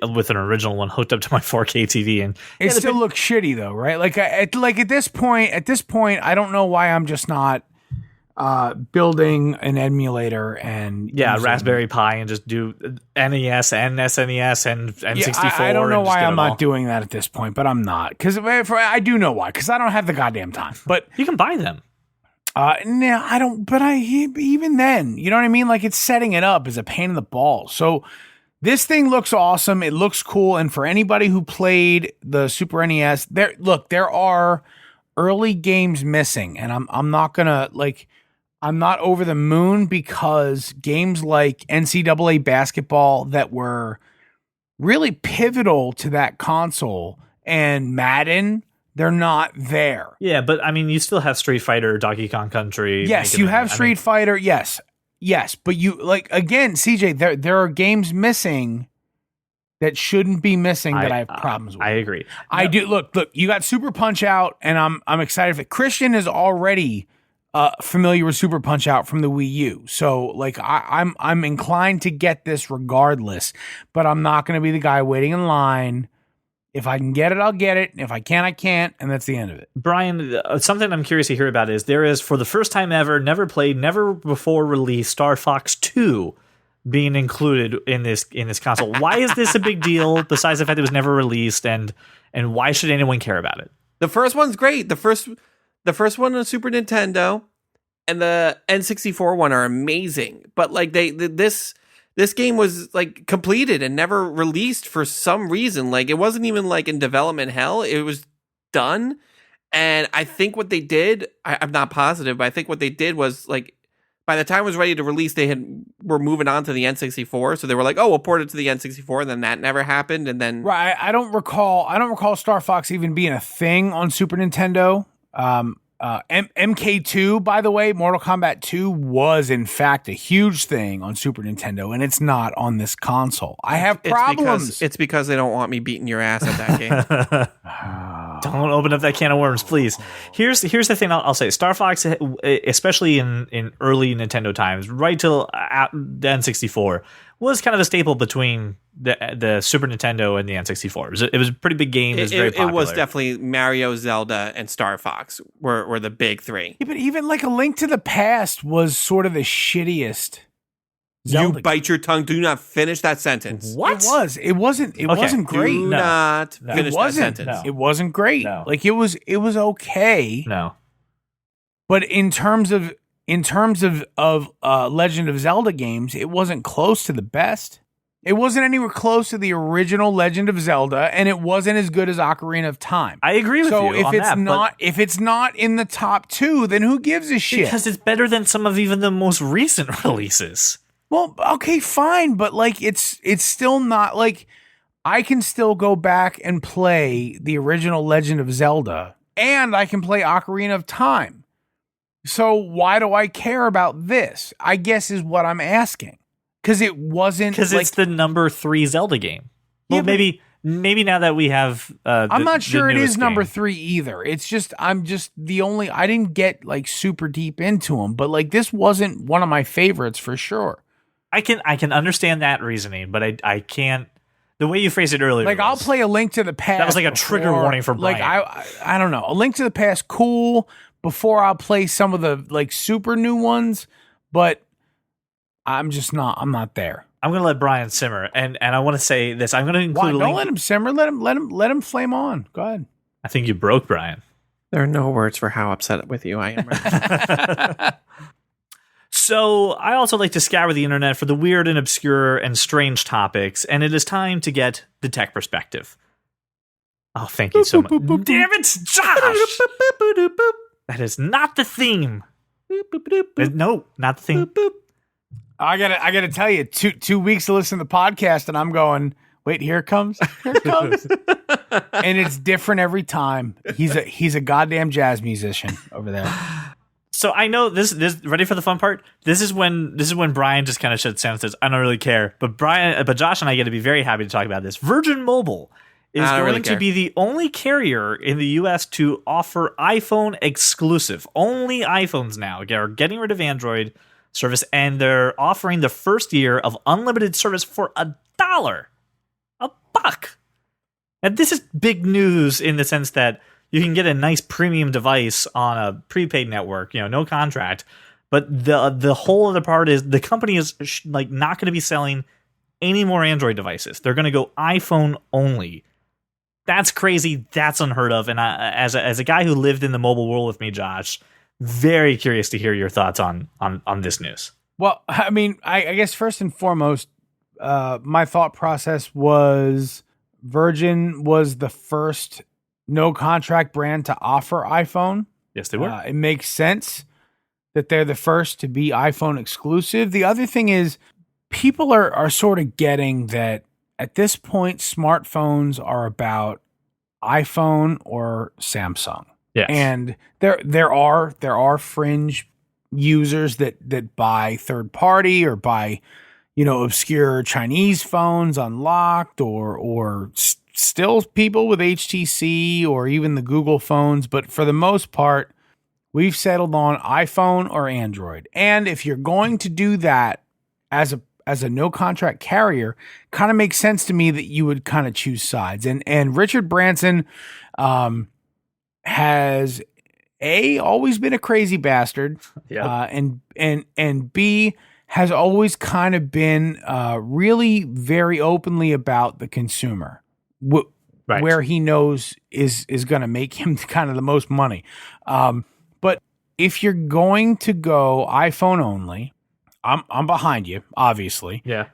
with an original one hooked up to my 4K TV, and it still looks shitty though, right? Like, at this point, I don't know why I'm just not building an emulator and Raspberry Pi and just do NES and SNES and N64. I don't know why I'm not doing that at this point, but I'm not, because I do know why, because I don't have the goddamn time. But you can buy them. No, I don't. But even then, you know what I mean? Like, it's setting it up is a pain in the balls. So this thing looks awesome. It looks cool, and for anybody who played the Super NES, there are early games missing, and I'm not gonna like. I'm not over the moon because games like NCAA basketball that were really pivotal to that console and Madden, they're not there. Yeah, but I mean, you still have Street Fighter, Donkey Kong Country. Yes, you have Street Fighter. Yes, but you like again, CJ. There are games missing that shouldn't be missing that I have problems with. I agree. I do. Look. You got Super Punch Out, and I'm excited for it. Christian is already familiar with Super Punch Out from the Wii U. So like I'm inclined to get this regardless, but I'm not going to be the guy waiting in line. If I can get it, I'll get it. If I can't, I can't. And that's the end of it. Brian, something I'm curious to hear about is there is, for the first time ever, never played, never before released, Star Fox 2 being included in this console. Why is this a big deal besides the fact it was never released, and why should anyone care about it? The first one's great. The first one on Super Nintendo and the N64 one are amazing. But like this game was like completed and never released for some reason. Like, it wasn't even like in development hell. It was done. And I think what they did, I'm not positive, but I think what they did was like, by the time it was ready to release, were moving on to the N64. So they were like, oh, we'll port it to the N64. And then that never happened. And then right. I don't recall Star Fox even being a thing on Super Nintendo. MK2, by the way, Mortal Kombat 2 was in fact a huge thing on Super Nintendo, and it's not on this console. I have problems. It's because they don't want me beating your ass at that game. Don't open up that can of worms, please. Here's the thing I'll say. Star Fox, especially in early Nintendo times, right till the N64, was kind of a staple between the Super Nintendo and the N64. It was a pretty big game. It was very popular. It was definitely Mario, Zelda, and Star Fox were the big three. Yeah, but even like A Link to the Past was sort of the shittiest Zelda you bite your tongue. Do not finish that sentence. What? It wasn't great. Do not finish that sentence. No. It wasn't great. No. Like, it was okay. No. But in terms of Legend of Zelda games, it wasn't close to the best. It wasn't anywhere close to the original Legend of Zelda, and it wasn't as good as Ocarina of Time. I agree with you on that. If it's not in the top two, then who gives a shit? Because it's better than some of even the most recent releases. Well, okay, fine, but like it's still not like I can still go back and play the original Legend of Zelda, and I can play Ocarina of Time. So why do I care about this? I guess is what I'm asking. Because it wasn't. Because it's the number 3 Zelda game. Well, yeah, maybe now that we have. I'm not sure it is number 3 either. It's just I didn't get like super deep into them, but like this wasn't one of my favorites for sure. I can understand that reasoning, but I can't. The way you phrased it earlier, like I'll play A Link to the Past. That was like a trigger warning for Brian. Like I don't know. A Link to the Past, cool. Before I'll play some of the like super new ones, but I'm not there. I'm going to let Brian simmer, and I want to say this. I'm going to include. Why? Don't let him simmer. Let him flame on. Go ahead. I think you broke Brian. There are no words for how upset with you I am right now. So I also like to scour the internet for the weird and obscure and strange topics, and it is time to get the tech perspective. Oh, thank you so much. Damn it, Josh! That is not the theme. No, not the theme. I gotta tell you, 2 weeks to listen to the podcast, and I'm going, wait, here it comes. And it's different every time. He's a goddamn jazz musician over there. So I know this. Ready for the fun part? This is when Brian just kind of shuts down and says, "I don't really care." But Josh and I get to be very happy to talk about this. Virgin Mobile is going to be the only carrier in the U.S. to offer iPhone exclusive. Only iPhones now are getting rid of Android service, and they're offering the first year of unlimited service for $1. $1. And this is big news in the sense that you can get a nice premium device on a prepaid network, no contract. But the whole other part is the company is not going to be selling any more Android devices. They're going to go iPhone only. That's crazy. That's unheard of. And as a guy who lived in the mobile world with me, Josh, very curious to hear your thoughts on this news. Well, I mean, I guess first and foremost, my thought process was Virgin was the first no contract brand to offer iPhone. Yes, they were. It makes sense that they're the first to be iPhone exclusive. The other thing is people are sort of getting that at this point, smartphones are about iPhone or Samsung. Yes. And there are fringe users that buy third party or buy, obscure Chinese phones unlocked or still people with HTC or even the Google phones. But for the most part, we've settled on iPhone or Android. And if you're going to do that as a no contract carrier, kind of makes sense to me that you would kind of choose sides. And Richard Branson has always been a crazy bastard. Yeah. And B, has always kind of been really very openly about the consumer, Right. where he knows is going to make him kind of the most money. But if you're going to go iPhone only, I'm behind you, obviously. Yeah.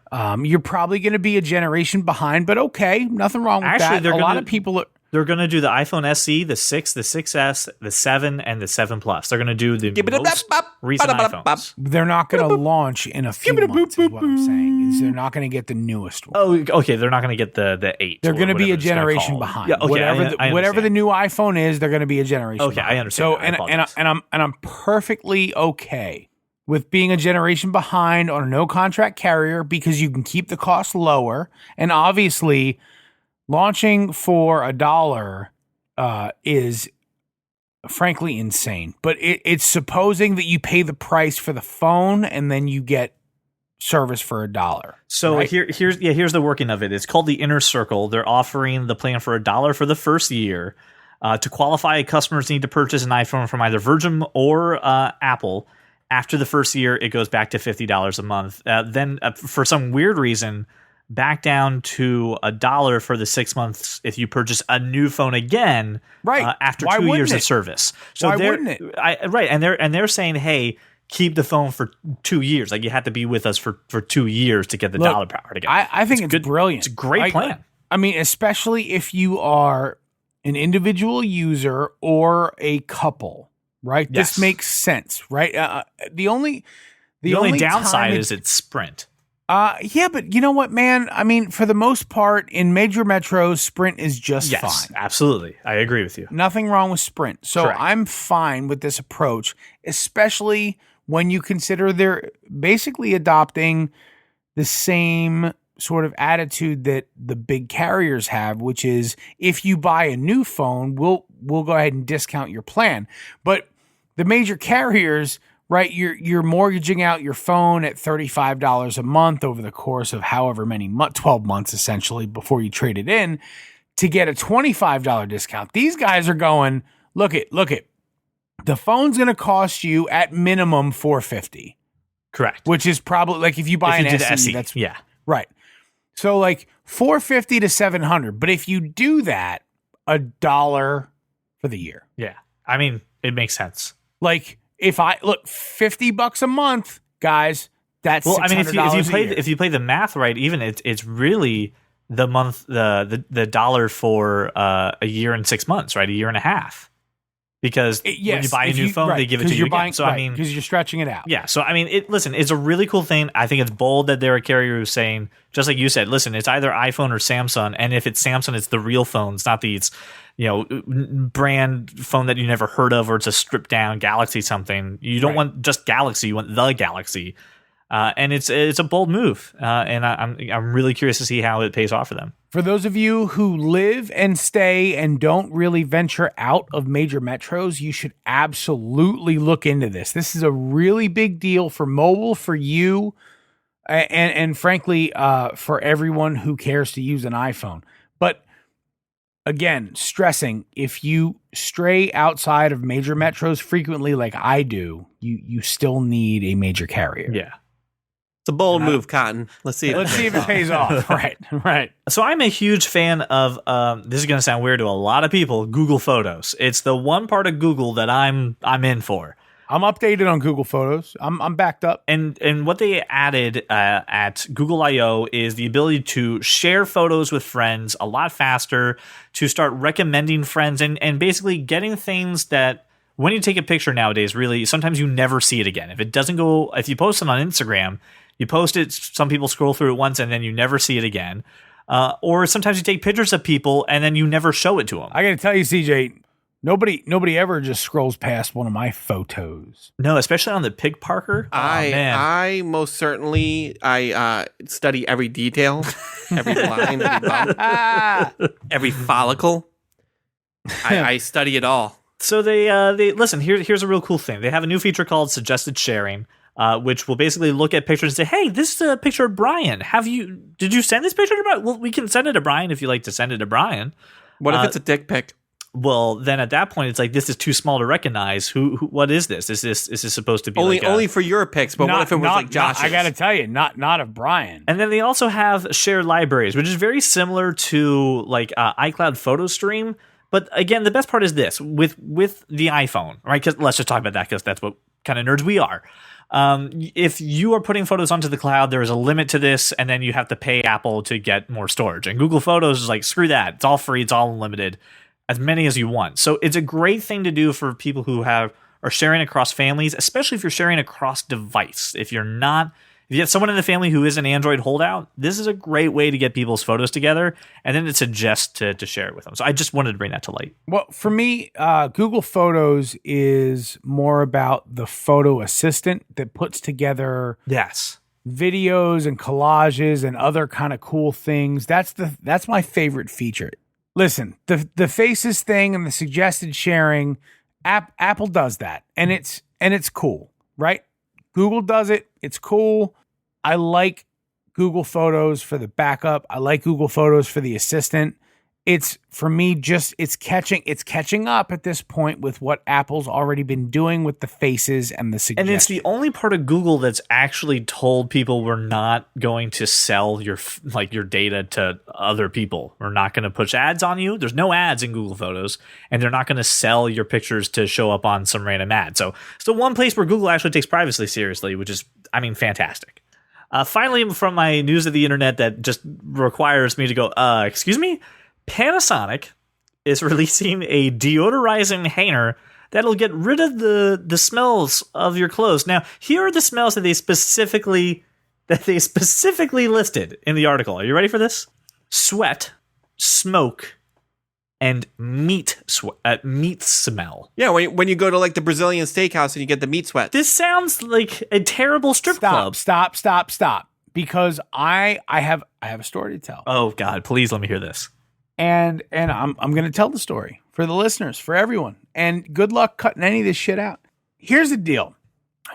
You're probably going to be a generation behind, but okay, nothing wrong with that. A lot of people they're going to do the iPhone SE, the 6, the 6S, the 7, and the 7 Plus. They're going to do the most recent iPhones. They're not going to launch in a few months, is what I'm saying. Is they're not going to get the newest one. Oh, okay. They're not going to get the 8. They're going to be a generation behind. Yeah, okay, whatever the new iPhone is, they're going to be a generation behind. I understand. So, I'm perfectly okay with being a generation behind on a no contract carrier because you can keep the cost lower. And obviously, launching for $1 is frankly insane. But it's supposing that you pay the price for the phone and then you get service for $1. So right? here's the working of it. It's called the Inner Circle. They're offering the plan for $1 for the first year. To qualify, customers need to purchase an iPhone from either Virgin or Apple. After the first year, it goes back to $50 a month. Then, for some weird reason, back down to $1 for the 6 months if you purchase a new phone again. Right. After Why 2 years wouldn't of it? service. So Why wouldn't it? Right, and they're saying, hey, keep the phone for 2 years. Like you have to be with us for 2 years to get the dollar power again. I think it's brilliant. It's a great plan. I mean, especially if you are an individual user or a couple. Right, Yes. This makes sense, right? The only downside is it's Sprint. Yeah, but you know what, man? I mean, for the most part, in major metros, Sprint is just fine. Absolutely. I agree with you. Nothing wrong with Sprint. So Correct. I'm fine with this approach, especially when you consider they're basically adopting the same sort of attitude that the big carriers have, which is if you buy a new phone, we'll go ahead and discount your plan. But the major carriers, right, you're mortgaging out your phone at $35 a month over the course of however many 12 months essentially before you trade it in to get a $25 discount. These guys are going, look it. The phone's going to cost you at minimum $450. Correct. Which is probably like if you buy an SE, that's yeah. Right. So like $450 to $700. But if you do that, $1 for the year. Yeah. I mean, it makes sense. Like if I look $50 a month, guys, that's well. I mean, $600 if you play the math right, even it's really the month the dollar for a year and 6 months, right? A year and a half. Because when you buy a new phone, they give it to you again. So I mean, because you're stretching it out. Yeah. So I mean, listen, it's a really cool thing. I think it's bold that they're a carrier who's saying, just like you said, listen, it's either iPhone or Samsung, and if it's Samsung, it's the real phone. It's not these, brand phone that you never heard of, or it's a stripped down Galaxy something. You don't want just Galaxy, you want the Galaxy, and it's a bold move, and I'm really curious to see how it pays off for them. For those of you who live and stay and don't really venture out of major metros, you should absolutely look into this. This is a really big deal for mobile, for you, and frankly, for everyone who cares to use an iPhone. But again, stressing, if you stray outside of major metros frequently like I do, you still need a major carrier. Yeah. It's a bold move, Cotton. Let's see if it pays off. Right. So I'm a huge fan of, this is going to sound weird to a lot of people, Google Photos. It's the one part of Google that I'm in for. I'm updated on Google Photos. I'm backed up. And what they added at Google I/O is the ability to share photos with friends a lot faster, to start recommending friends, and basically getting things that when you take a picture nowadays, really, sometimes you never see it again. If you post it on Instagram, you post it, some people scroll through it once, and then you never see it again. Or sometimes you take pictures of people, and then you never show it to them. I got to tell you, CJ, nobody ever just scrolls past one of my photos. No, especially on the Pig Parker. I most certainly, study every detail, every line, every bump, every follicle. I study it all. So they listen. Here's a real cool thing. They have a new feature called suggested sharing, which will basically look at pictures and say, "Hey, this is a picture of Brian. Did you send this picture to Brian? Well, we can send it to Brian if you like to send it to Brian. What if it's a dick pic? Well, then at that point, it's like, this is too small to recognize. What is this? Is this supposed to be only for your pics? But what if it was like Josh's? I got to tell you, not of Brian. And then they also have shared libraries, which is very similar to like iCloud Photo Stream. But again, the best part is this with the iPhone, right? Because let's just talk about that, because that's what kind of nerds we are. If you are putting photos onto the cloud, there is a limit to this, and then you have to pay Apple to get more storage. And Google Photos is like, screw that. It's all free. It's all unlimited. As many as you want. So it's a great thing to do for people who are sharing across families, especially if you're sharing across device. If you have someone in the family who is an Android holdout, this is a great way to get people's photos together, and then it suggests to share it with them. So I just wanted to bring that to light. Well, for me, Google Photos is more about the photo assistant that puts together videos and collages and other kind of cool things. That's my favorite feature. Listen, the faces thing and the suggested sharing, Apple does that, and it's cool, right? Google does it. It's cool. I like Google Photos for the backup. I like Google Photos for the assistant. It's, for me, it's catching up at this point with what Apple's already been doing with the faces and the suggestions. And it's the only part of Google that's actually told people, we're not going to sell your data to other people. We're not going to push ads on you. There's no ads in Google Photos, and they're not going to sell your pictures to show up on some random ad. So it's the one place where Google actually takes privacy seriously, which is, fantastic. Finally, from my news of the internet that just requires me to go, excuse me? Panasonic is releasing a deodorizing hanger that'll get rid of the smells of your clothes. Now, here are the smells that they specifically listed in the article. Are you ready for this? Sweat, smoke, and meat smell. Yeah, when you go to like the Brazilian steakhouse and you get the meat sweat. This sounds like a terrible strip club. Stop. Because I have a story to tell. Oh God, please let me hear this. And I'm going to tell the story for the listeners, for everyone. And good luck cutting any of this shit out. Here's the deal.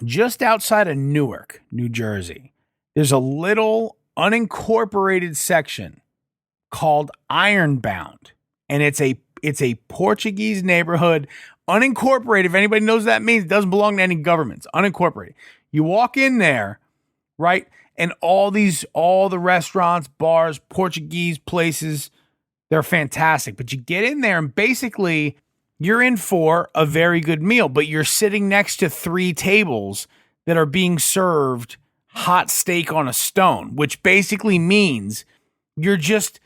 Just outside of Newark, New Jersey, there's a little unincorporated section called Ironbound. And it's a Portuguese neighborhood, unincorporated. If anybody knows what that means, it doesn't belong to any governments. Unincorporated. You walk in there, right? And all the restaurants, bars, Portuguese places, they're fantastic. But you get in there and basically you're in for a very good meal, but you're sitting next to 3 tables that are being served hot steak on a stone, which basically means you're just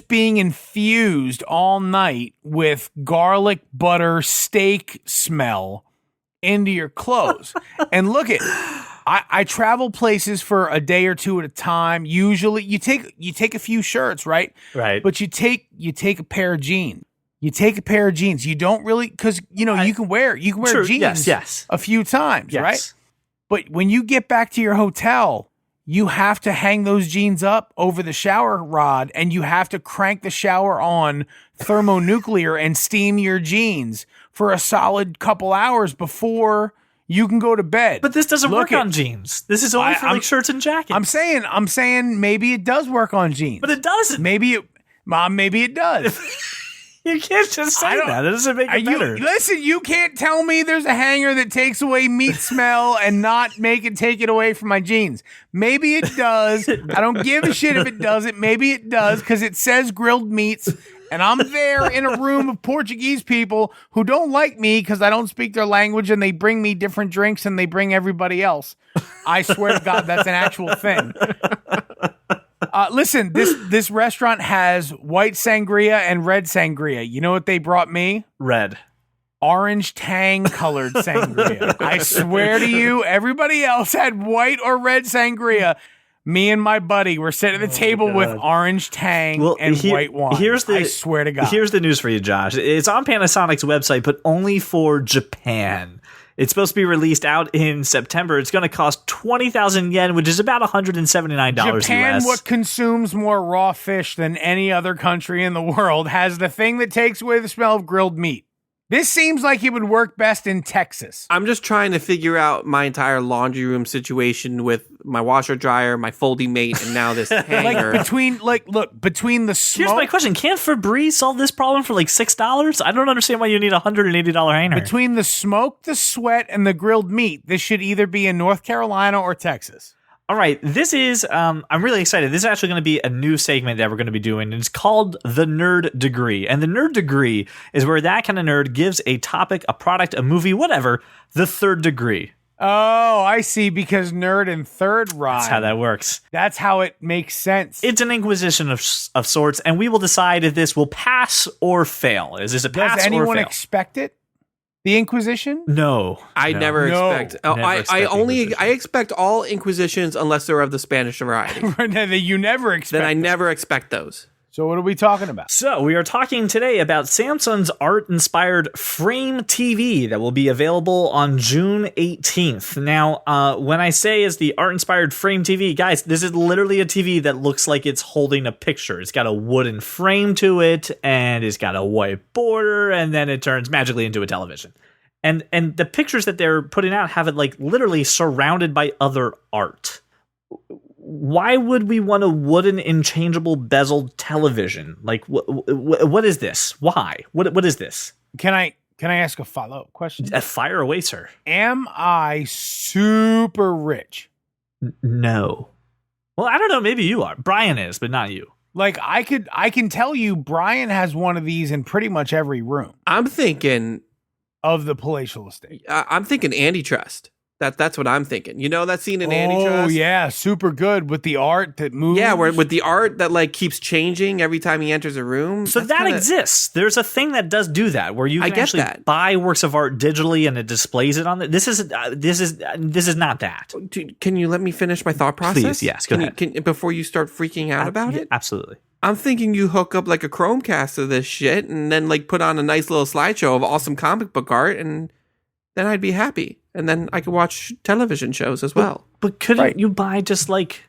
being infused all night with garlic butter steak smell into your clothes. And look at, I travel places for a day or two at a time. Usually you take a few shirts, right? Right. But you take a pair of jeans. You take a pair of jeans. You don't really, because you can wear True. jeans Yes. a few times, Yes. right? But when you get back to your hotel, you have to hang those jeans up over the shower rod, and you have to crank the shower on thermonuclear and steam your jeans for a solid couple hours before you can go to bed. But this doesn't work on jeans. This is only for like shirts and jackets. I'm saying maybe it does work on jeans. But it doesn't. Maybe it does. You can't just say that. It doesn't make it better. Listen, you can't tell me there's a hanger that takes away meat smell and not take it away from my jeans. Maybe it does. I don't give a shit if it doesn't. Maybe it does because it says grilled meats, and I'm there in a room of Portuguese people who don't like me because I don't speak their language, and they bring me different drinks and they bring everybody else. I swear to God, that's an actual thing. Listen, this restaurant has white sangria and red sangria. You know what they brought me? Red. Orange tang colored sangria. I swear to you, everybody else had white or red sangria. Me and my buddy were sitting at the table with orange tang and white wine. I swear to God. Here's the news for you, Josh. It's on Panasonic's website, but only for Japan. It's supposed to be released out in September. It's going to cost 20,000 yen, which is about $179 Japan, US. what consumes more raw fish than any other country in the world, has the thing that takes away the smell of grilled meat. This seems like it would work best in Texas. I'm just trying to figure out my entire laundry room situation with my washer dryer, my folding mate, and now this hanger. between the smoke. Here's my question: can't Febreze solve this problem for like $6? I don't understand why you need a $180 hanger. Between the smoke, the sweat, and the grilled meat, this should either be in North Carolina or Texas. All right, this is, I'm really excited. This is actually going to be a new segment that we're going to be doing. And it's called The Nerd Degree. And the Nerd Degree is where that kind of nerd gives a topic, a product, a movie, whatever, the third degree. Oh, I see, because nerd and third rhyme. That's how that works. That's how it makes sense. It's an inquisition of sorts, and we will decide if this will pass or fail. Is this a pass or fail? Does anyone expect it? The Inquisition? No. I never expect. I expect all Inquisitions unless they're of the Spanish variety. You never expect. Then I never expect those. So what are we talking about? So we are talking today about Samsung's art-inspired Frame TV that will be available on June 18th. Now, when I say is the art-inspired Frame TV, guys, this is literally a TV that looks like it's holding a picture. It's got a wooden frame to it, and it's got a white border, and then it turns magically into a television. And the pictures that they're putting out have it like literally surrounded by other art. Why would we want a wooden interchangeable bezeled television? Like, what is this? Why? What is this? Can I ask a follow-up question? Fire away, sir. Am I super rich? No. Well, I don't know. Maybe you are. Brian is, but not you. Like, I can tell you Brian has one of these in pretty much every room I'm thinking of the palatial estate. I'm thinking antitrust. That's what I'm thinking. You know that scene in Antitrust? Oh, yeah, super good with the art that moves. Yeah, with the art that like keeps changing every time he enters a room. So that exists. There's a thing that does do that, where you can actually buy works of art digitally and it displays it on it. This is not that. Can you let me finish my thought process? Please, yes, go ahead. Before you start freaking out about it? Absolutely. I'm thinking you hook up like a Chromecast to this shit and then like put on a nice little slideshow of awesome comic book art, and then I'd be happy. And then I could watch television shows as well. But couldn't you buy just like...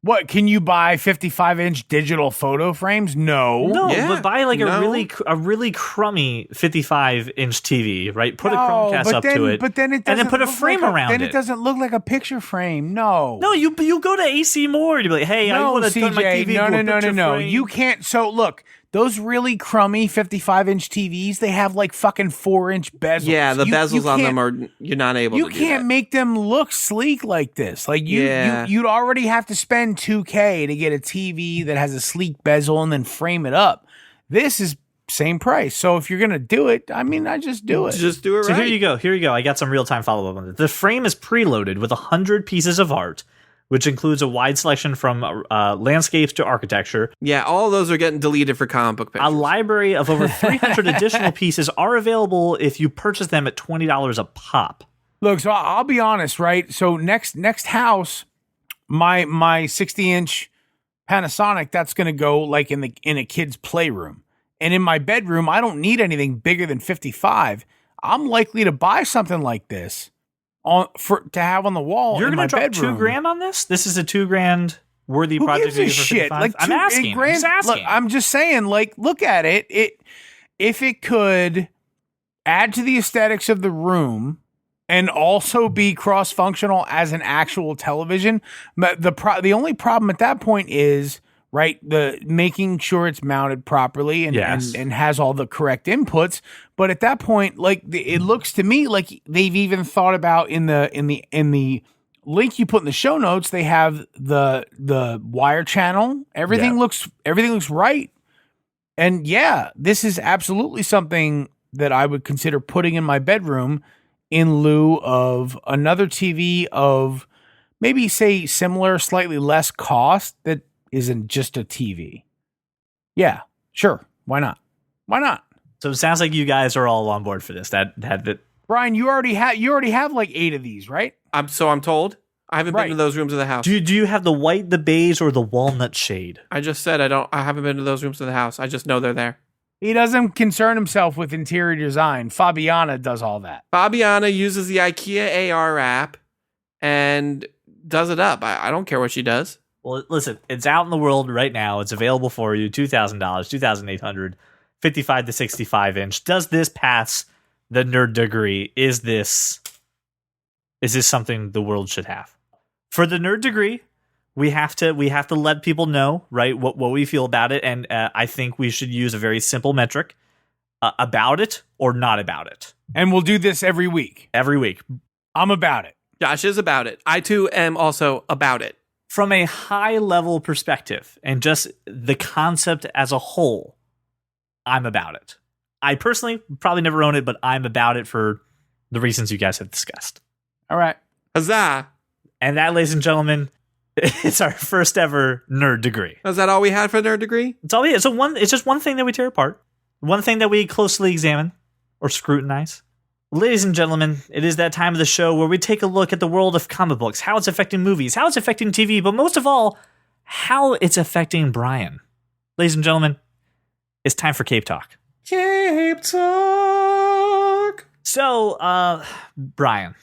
What, can you buy 55-inch digital photo frames? No. But buy like a really crummy 55-inch TV, right? Put a Chromecast up to it, but then it and then put a frame around it. Then it doesn't look like a picture frame. No, you go to AC Moore and you be like, hey, I want to turn my TV No. You can't. So look, those really crummy 55-inch TVs, they have like fucking 4-inch bezels. Yeah, the bezels on them are, you're not able to do that. You can't make them look sleek like this. Like you'd already have to spend $2,000 to get a TV that has a sleek bezel and then frame it up. This is same price. So if you're going to do it, I mean, I just do it. Just do it So right. here you go. I got some real-time follow-up on this. The frame is preloaded with 100 pieces of art, which includes a wide selection from landscapes to architecture. Yeah, all of those are getting deleted for comic book pictures. A library of over 300 additional pieces are available if you purchase them at $20 a pop. Look, so I'll be honest, right? So next house, my 60-inch Panasonic, that's going to go like in a kid's playroom. And in my bedroom, I don't need anything bigger than 55. I'm likely to buy something like this to have on the wall. You're in going my to drop bedroom. $2,000 on this? This is a $2,000 worthy Who project. gives a for shit? 55? Like I'm asking. $8,000. I'm just asking. Look, I'm just saying. Like, look at it. If it could add to the aesthetics of the room and also be cross-functional as an actual television, but the only problem at that point is, right, the making sure it's mounted properly and has all the correct inputs. But at that point, like, it looks to me like they've even thought about in the link you put in the show notes, they have the wire channel. Everything looks right. And yeah, this is absolutely something that I would consider putting in my bedroom in lieu of another TV of maybe, say, similar, slightly less cost that isn't just a TV. Yeah, sure. Why not? Why not? So it sounds like you guys are all on board for this. That Brian, you already have like 8 of these, right? I'm told. I haven't been to those rooms of the house. Do you have the white, the beige, or the walnut shade? I just said I haven't been to those rooms of the house. I just know they're there. He doesn't concern himself with interior design. Fabiana does all that. Fabiana uses the IKEA AR app and does it up. I don't care what she does. Well, listen, it's out in the world right now. It's available for you. $2,000, $2,800, 55 to 65 inch. Does this pass the nerd degree? Is this something the world should have? For the nerd degree, we have to let people know, right, what we feel about it, and I think we should use a very simple metric: about it or not about it. And we'll do this every week. Every week. I'm about it. Josh is about it. I too am also about it. From a high level perspective and just the concept as a whole, I'm about it. I personally probably never own it, but I'm about it for the reasons you guys have discussed. All right. Huzzah! And that, ladies and gentlemen, it's our first ever nerd degree. Is that all we had for nerd degree? It's all it is. It's just one thing that we tear apart, one thing that we closely examine or scrutinize. Ladies and gentlemen, it is that time of the show where we take a look at the world of comic books, how it's affecting movies, how it's affecting TV, but most of all, how it's affecting Brian. Ladies and gentlemen, it's time for Cape Talk. Cape Talk. So, Brian.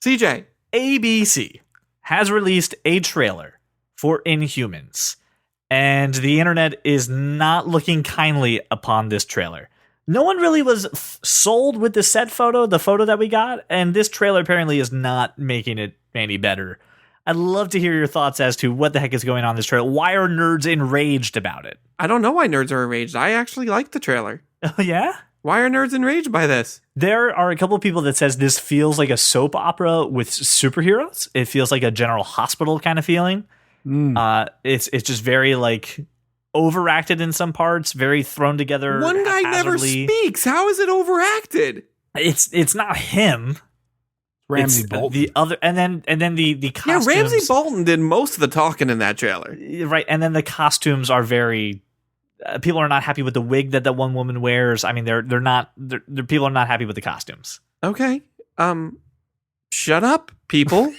CJ. ABC has released a trailer for Inhumans, and the internet is not looking kindly upon this trailer. No one really was sold with the set photo, the photo that we got, and this trailer apparently is not making it any better. I'd love to hear your thoughts as to what the heck is going on in this trailer. Why are nerds enraged about it? I don't know why nerds are enraged. I actually like the trailer. Oh, yeah? Why are nerds enraged by this? There are a couple of people that says this feels like a soap opera with superheroes. It feels like a General Hospital kind of feeling. It's just very like overacted in some parts, very thrown together. One guy never speaks. How is it overacted? It's not him. Ramsey It's Bolton. the other, and then the costumes. Yeah, Ramsey Bolton did most of the talking in that trailer. Right, and then the costumes are very. People are not happy with the wig that one woman wears. I mean, people are not happy with the costumes. Okay, shut up, people.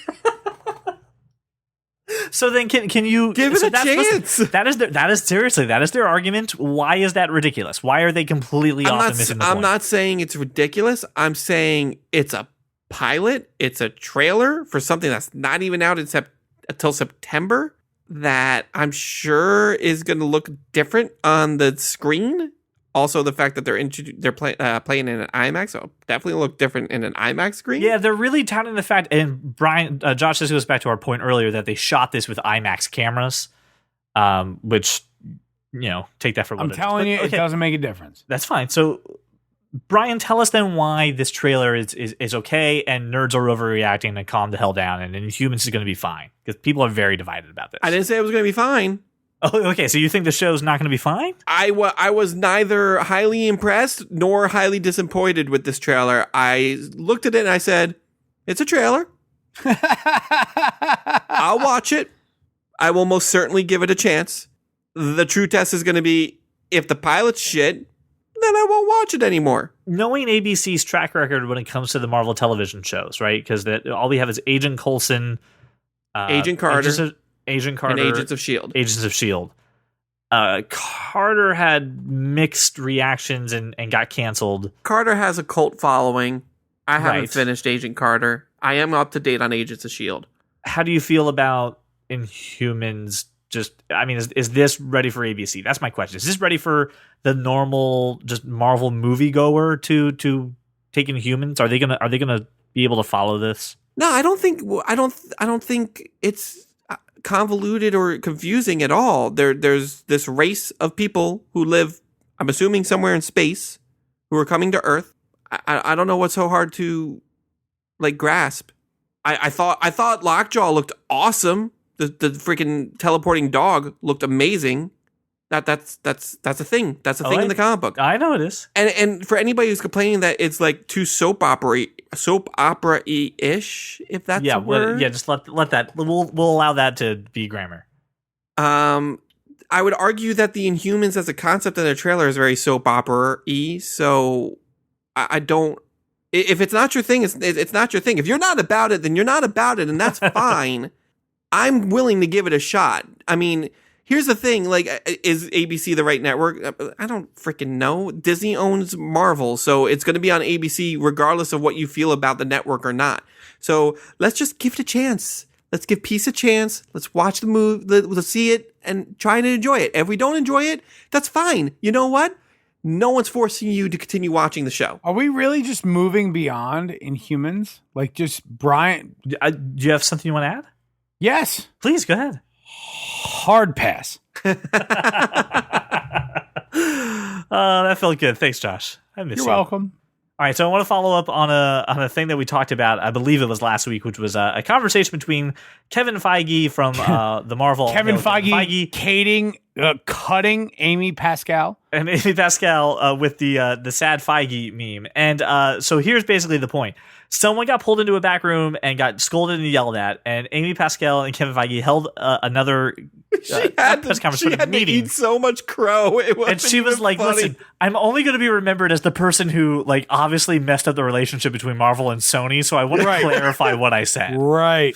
So then, can you give it a chance? Listen, that is their argument. Why is that ridiculous? Why are they completely off and missing the point? I'm not saying it's ridiculous. I'm saying it's a pilot. It's a trailer for something that's not even out until September. That I'm sure is going to look different on the screen. Also, the fact that they're playing in an IMAX, so definitely look different in an IMAX screen. Yeah, they're really touting the fact, and Brian, Josh, this goes back to our point earlier that they shot this with IMAX cameras, which, take that for what I'm telling you, it doesn't make a difference. That's fine. So, Brian, tell us then why this trailer is okay and nerds are overreacting and calm the hell down and Inhumans is going to be fine because people are very divided about this. I didn't say it was going to be fine. Oh, okay. So you think the show's not going to be fine? I was neither highly impressed nor highly disappointed with this trailer. I looked at it and I said, it's a trailer. I'll watch it. I will most certainly give it a chance. The true test is going to be, if the pilot's shit, then I won't watch it anymore. Knowing ABC's track record when it comes to the Marvel television shows, right? Because all we have is Agent Coulson, Agent Carter, Agent Carter, and Agents of S.H.I.E.L.D. Agents of S.H.I.E.L.D. Carter had mixed reactions and got canceled. Carter has a cult following. I haven't Right. finished Agent Carter. I am up to date on Agents of S.H.I.E.L.D. How do you feel about Inhumans? Is this ready for ABC? That's my question. Is this ready for the normal, just Marvel moviegoer to take Inhumans? Are they gonna be able to follow this? No, I don't think it's convoluted or confusing at all. There's this race of people who live, I'm assuming, somewhere in space, who are coming to Earth. I don't know what's so hard to grasp. I thought Lockjaw looked awesome. The freaking teleporting dog looked amazing. That's a thing. That's a thing in the comic book. I know it is. And for anybody who's complaining that it's like too soap opera-ish, if that's a word. Just let that. We'll allow that to be grammar. I would argue that the Inhumans as a concept in their trailer is very soap opera-y. So I don't. If it's not your thing, it's not your thing. If you're not about it, then you're not about it, and that's fine. I'm willing to give it a shot. I mean, here's the thing. Is ABC the right network? I don't freaking know. Disney owns Marvel, so it's going to be on ABC regardless of what you feel about the network or not. So let's just give it a chance. Let's give Peace a chance. Let's watch the movie, let's see it, and try to enjoy it. If we don't enjoy it, that's fine. You know what? No one's forcing you to continue watching the show. Are we really just moving beyond Inhumans? Like just Brian? Do you have something you want to add? Yes. Please go ahead. Hard pass. That felt good. Thanks, Josh. I miss you. You're welcome. All right, so I want to follow up on a thing that we talked about. I believe it was last week, which was a conversation between Kevin Feige from the Marvel. Kevin Feige cutting Amy Pascal and Amy Pascal with the sad Feige meme. And so here's basically the point. Someone got pulled into a back room and got scolded and yelled at, and Amy Pascal and Kevin Feige held another press conference she had meeting. To eat so much crow, and she was like, funny. "Listen, I'm only going to be remembered as the person who obviously messed up the relationship between Marvel and Sony, so I want to clarify what I said." Right.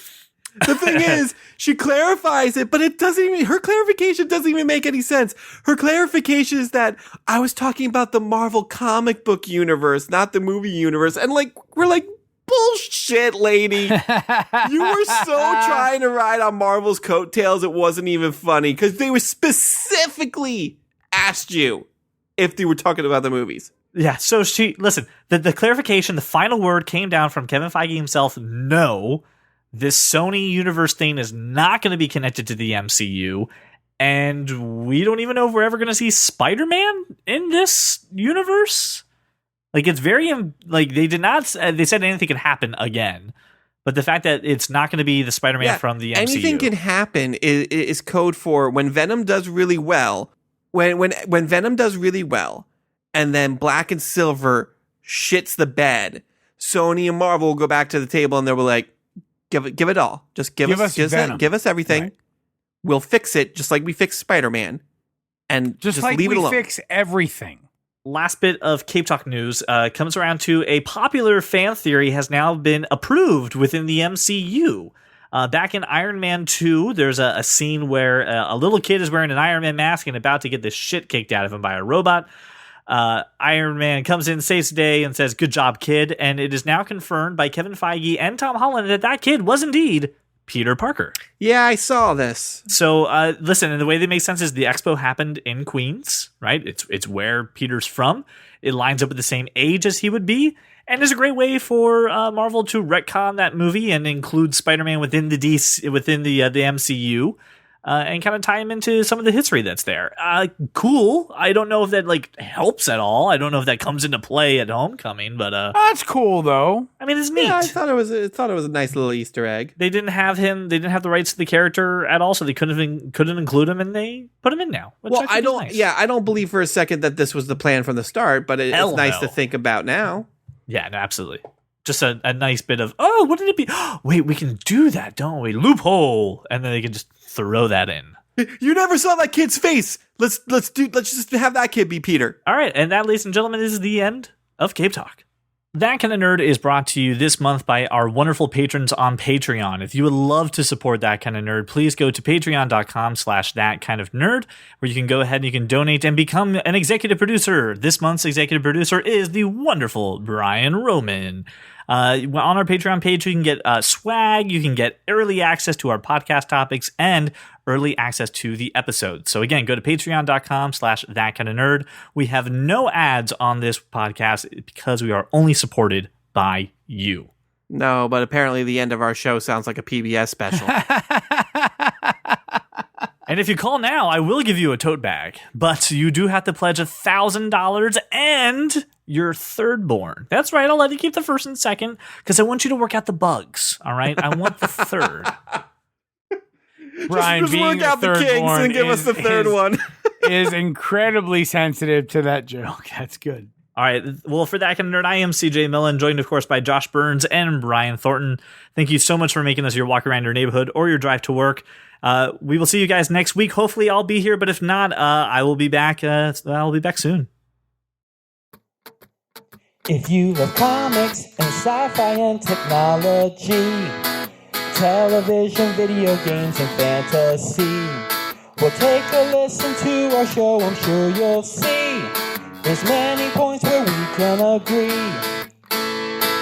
The thing is, she clarifies it, but her clarification doesn't even make any sense. Her clarification is that I was talking about the Marvel comic book universe, not the movie universe. And we're like, bullshit, lady. You were so trying to ride on Marvel's coattails, it wasn't even funny because they were specifically asked you if they were talking about the movies. Yeah, so the clarification, the final word came down from Kevin Feige himself. No, this Sony universe thing is not going to be connected to the MCU, and we don't even know if we're ever going to see Spider-Man in this universe. It's very, they did not, they said anything could happen again, but the fact that it's not going to be the Spider-Man from the MCU. Anything can happen is code for when Venom does really well, when Venom does really well, and then Black and Silver shits the bed, Sony and Marvel will go back to the table and they'll be like, give it all. Just give us Venom. Give us everything. Right. We'll fix it just like we fixed Spider-Man, and just like leave it alone. Fix everything. Last bit of Cape Talk news comes around to a popular fan theory has now been approved within the MCU. Back in Iron Man 2, there's a scene where a little kid is wearing an Iron Man mask and about to get the shit kicked out of him by a robot. Iron Man comes in, saves the day, and says, "Good job, kid." And it is now confirmed by Kevin Feige and Tom Holland that kid was indeed Peter Parker. Yeah, I saw this. So, listen, and the way they make sense is the expo happened in Queens, right? It's where Peter's from. It lines up with the same age as he would be, and is a great way for Marvel to retcon that movie and include Spider-Man within the MCU. and kind of tie him into some of the history that's there. Cool. I don't know if that like helps at all. I don't know if that comes into play at Homecoming, but That's cool though. I mean, it's neat. Yeah, I thought it was a nice little Easter egg. They didn't have him. They didn't have the rights to the character at all, so they couldn't include him, and they put him in now. Well, I don't. Nice. Yeah, I don't believe for a second that this was the plan from the start, but it's nice to think about now. Yeah, no, absolutely. Just a nice bit of, oh, what did it be? Wait, we can do that, don't we? Loophole, and then they can just throw that in. You never saw that kid's face. Let's just have that kid be Peter. All right, and that, ladies and gentlemen, is the end of Cape Talk. That Kind of Nerd is brought to you this month by our wonderful patrons on Patreon. If you would love to support That Kind of Nerd, please go to patreon.com/thatkindofnerd, where you can go ahead and you can donate and become an executive producer. This month's executive producer is the wonderful Brian Roman. On our Patreon page, you can get swag, you can get early access to our podcast topics, and early access to the episodes. So again, go to patreon.com/thatkindofnerd. We have no ads on this podcast because we are only supported by you. No, but apparently the end of our show sounds like a PBS special. And if you call now, I will give you a tote bag, but you do have to pledge $1,000 and your third born. That's right. I'll let you keep the first and second because I want you to work out the bugs. All right. I want the third. Brian, just being work out the third kinks born and give us the third one. is incredibly sensitive to that joke. That's good. All right. Well, for That Kind of Nerd, I am CJ Millen, joined, of course, by Josh Burns and Brian Thornton. Thank you so much for making us your walk around your neighborhood or your drive to work. We will see you guys next week. Hopefully, I'll be here, but if not, I will be back. I'll be back soon. If you love comics and sci-fi and technology, television, video games, and fantasy, well, take a listen to our show. I'm sure you'll see there's many points where we can agree.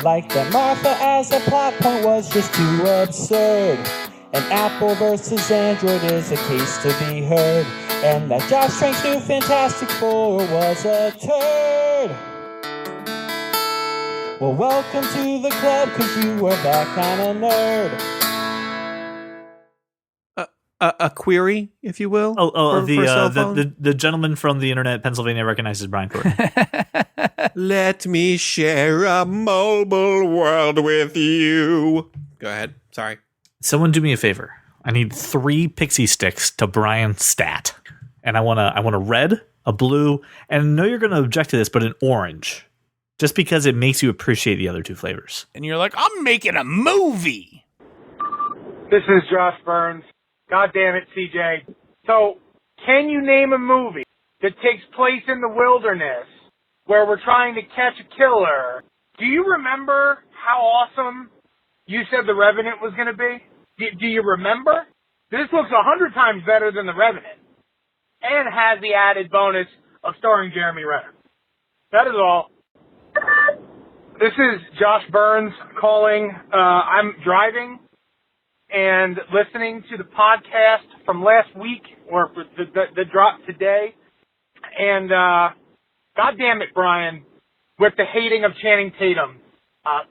Like that Martha as a plot point was just too absurd, and Apple versus Android is a case to be heard, and that Josh Trank's new Fantastic Four was a turd. Well, welcome to the club, cause you are that kind of nerd. A query, if you will. The gentleman from the internet, Pennsylvania, recognizes Brian Thornton. Let me share a mobile world with you. Go ahead. Sorry. Someone do me a favor. I need 3 pixie sticks to Brian's stat, and I want a red, a blue, and I know you're going to object to this, but an orange, just because it makes you appreciate the other 2 flavors. And you're like, I'm making a movie. This is Josh Burns. God damn it, CJ. So, can you name a movie that takes place in the wilderness where we're trying to catch a killer? Do you remember how awesome you said The Revenant was going to be? Do you remember? This looks 100 times better than The Revenant and has the added bonus of starring Jeremy Renner. That is all. This is Josh Burns calling. I'm driving and listening to the podcast from last week, or the drop today. And God damn it, Brian, with the hating of Channing Tatum.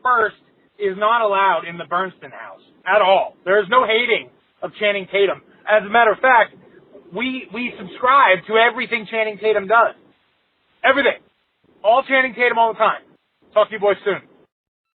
First is not allowed in the Bernstein house at all. There is no hating of Channing Tatum. As a matter of fact, we subscribe to everything Channing Tatum does. Everything. All Channing Tatum all the time. Talk to you boys soon.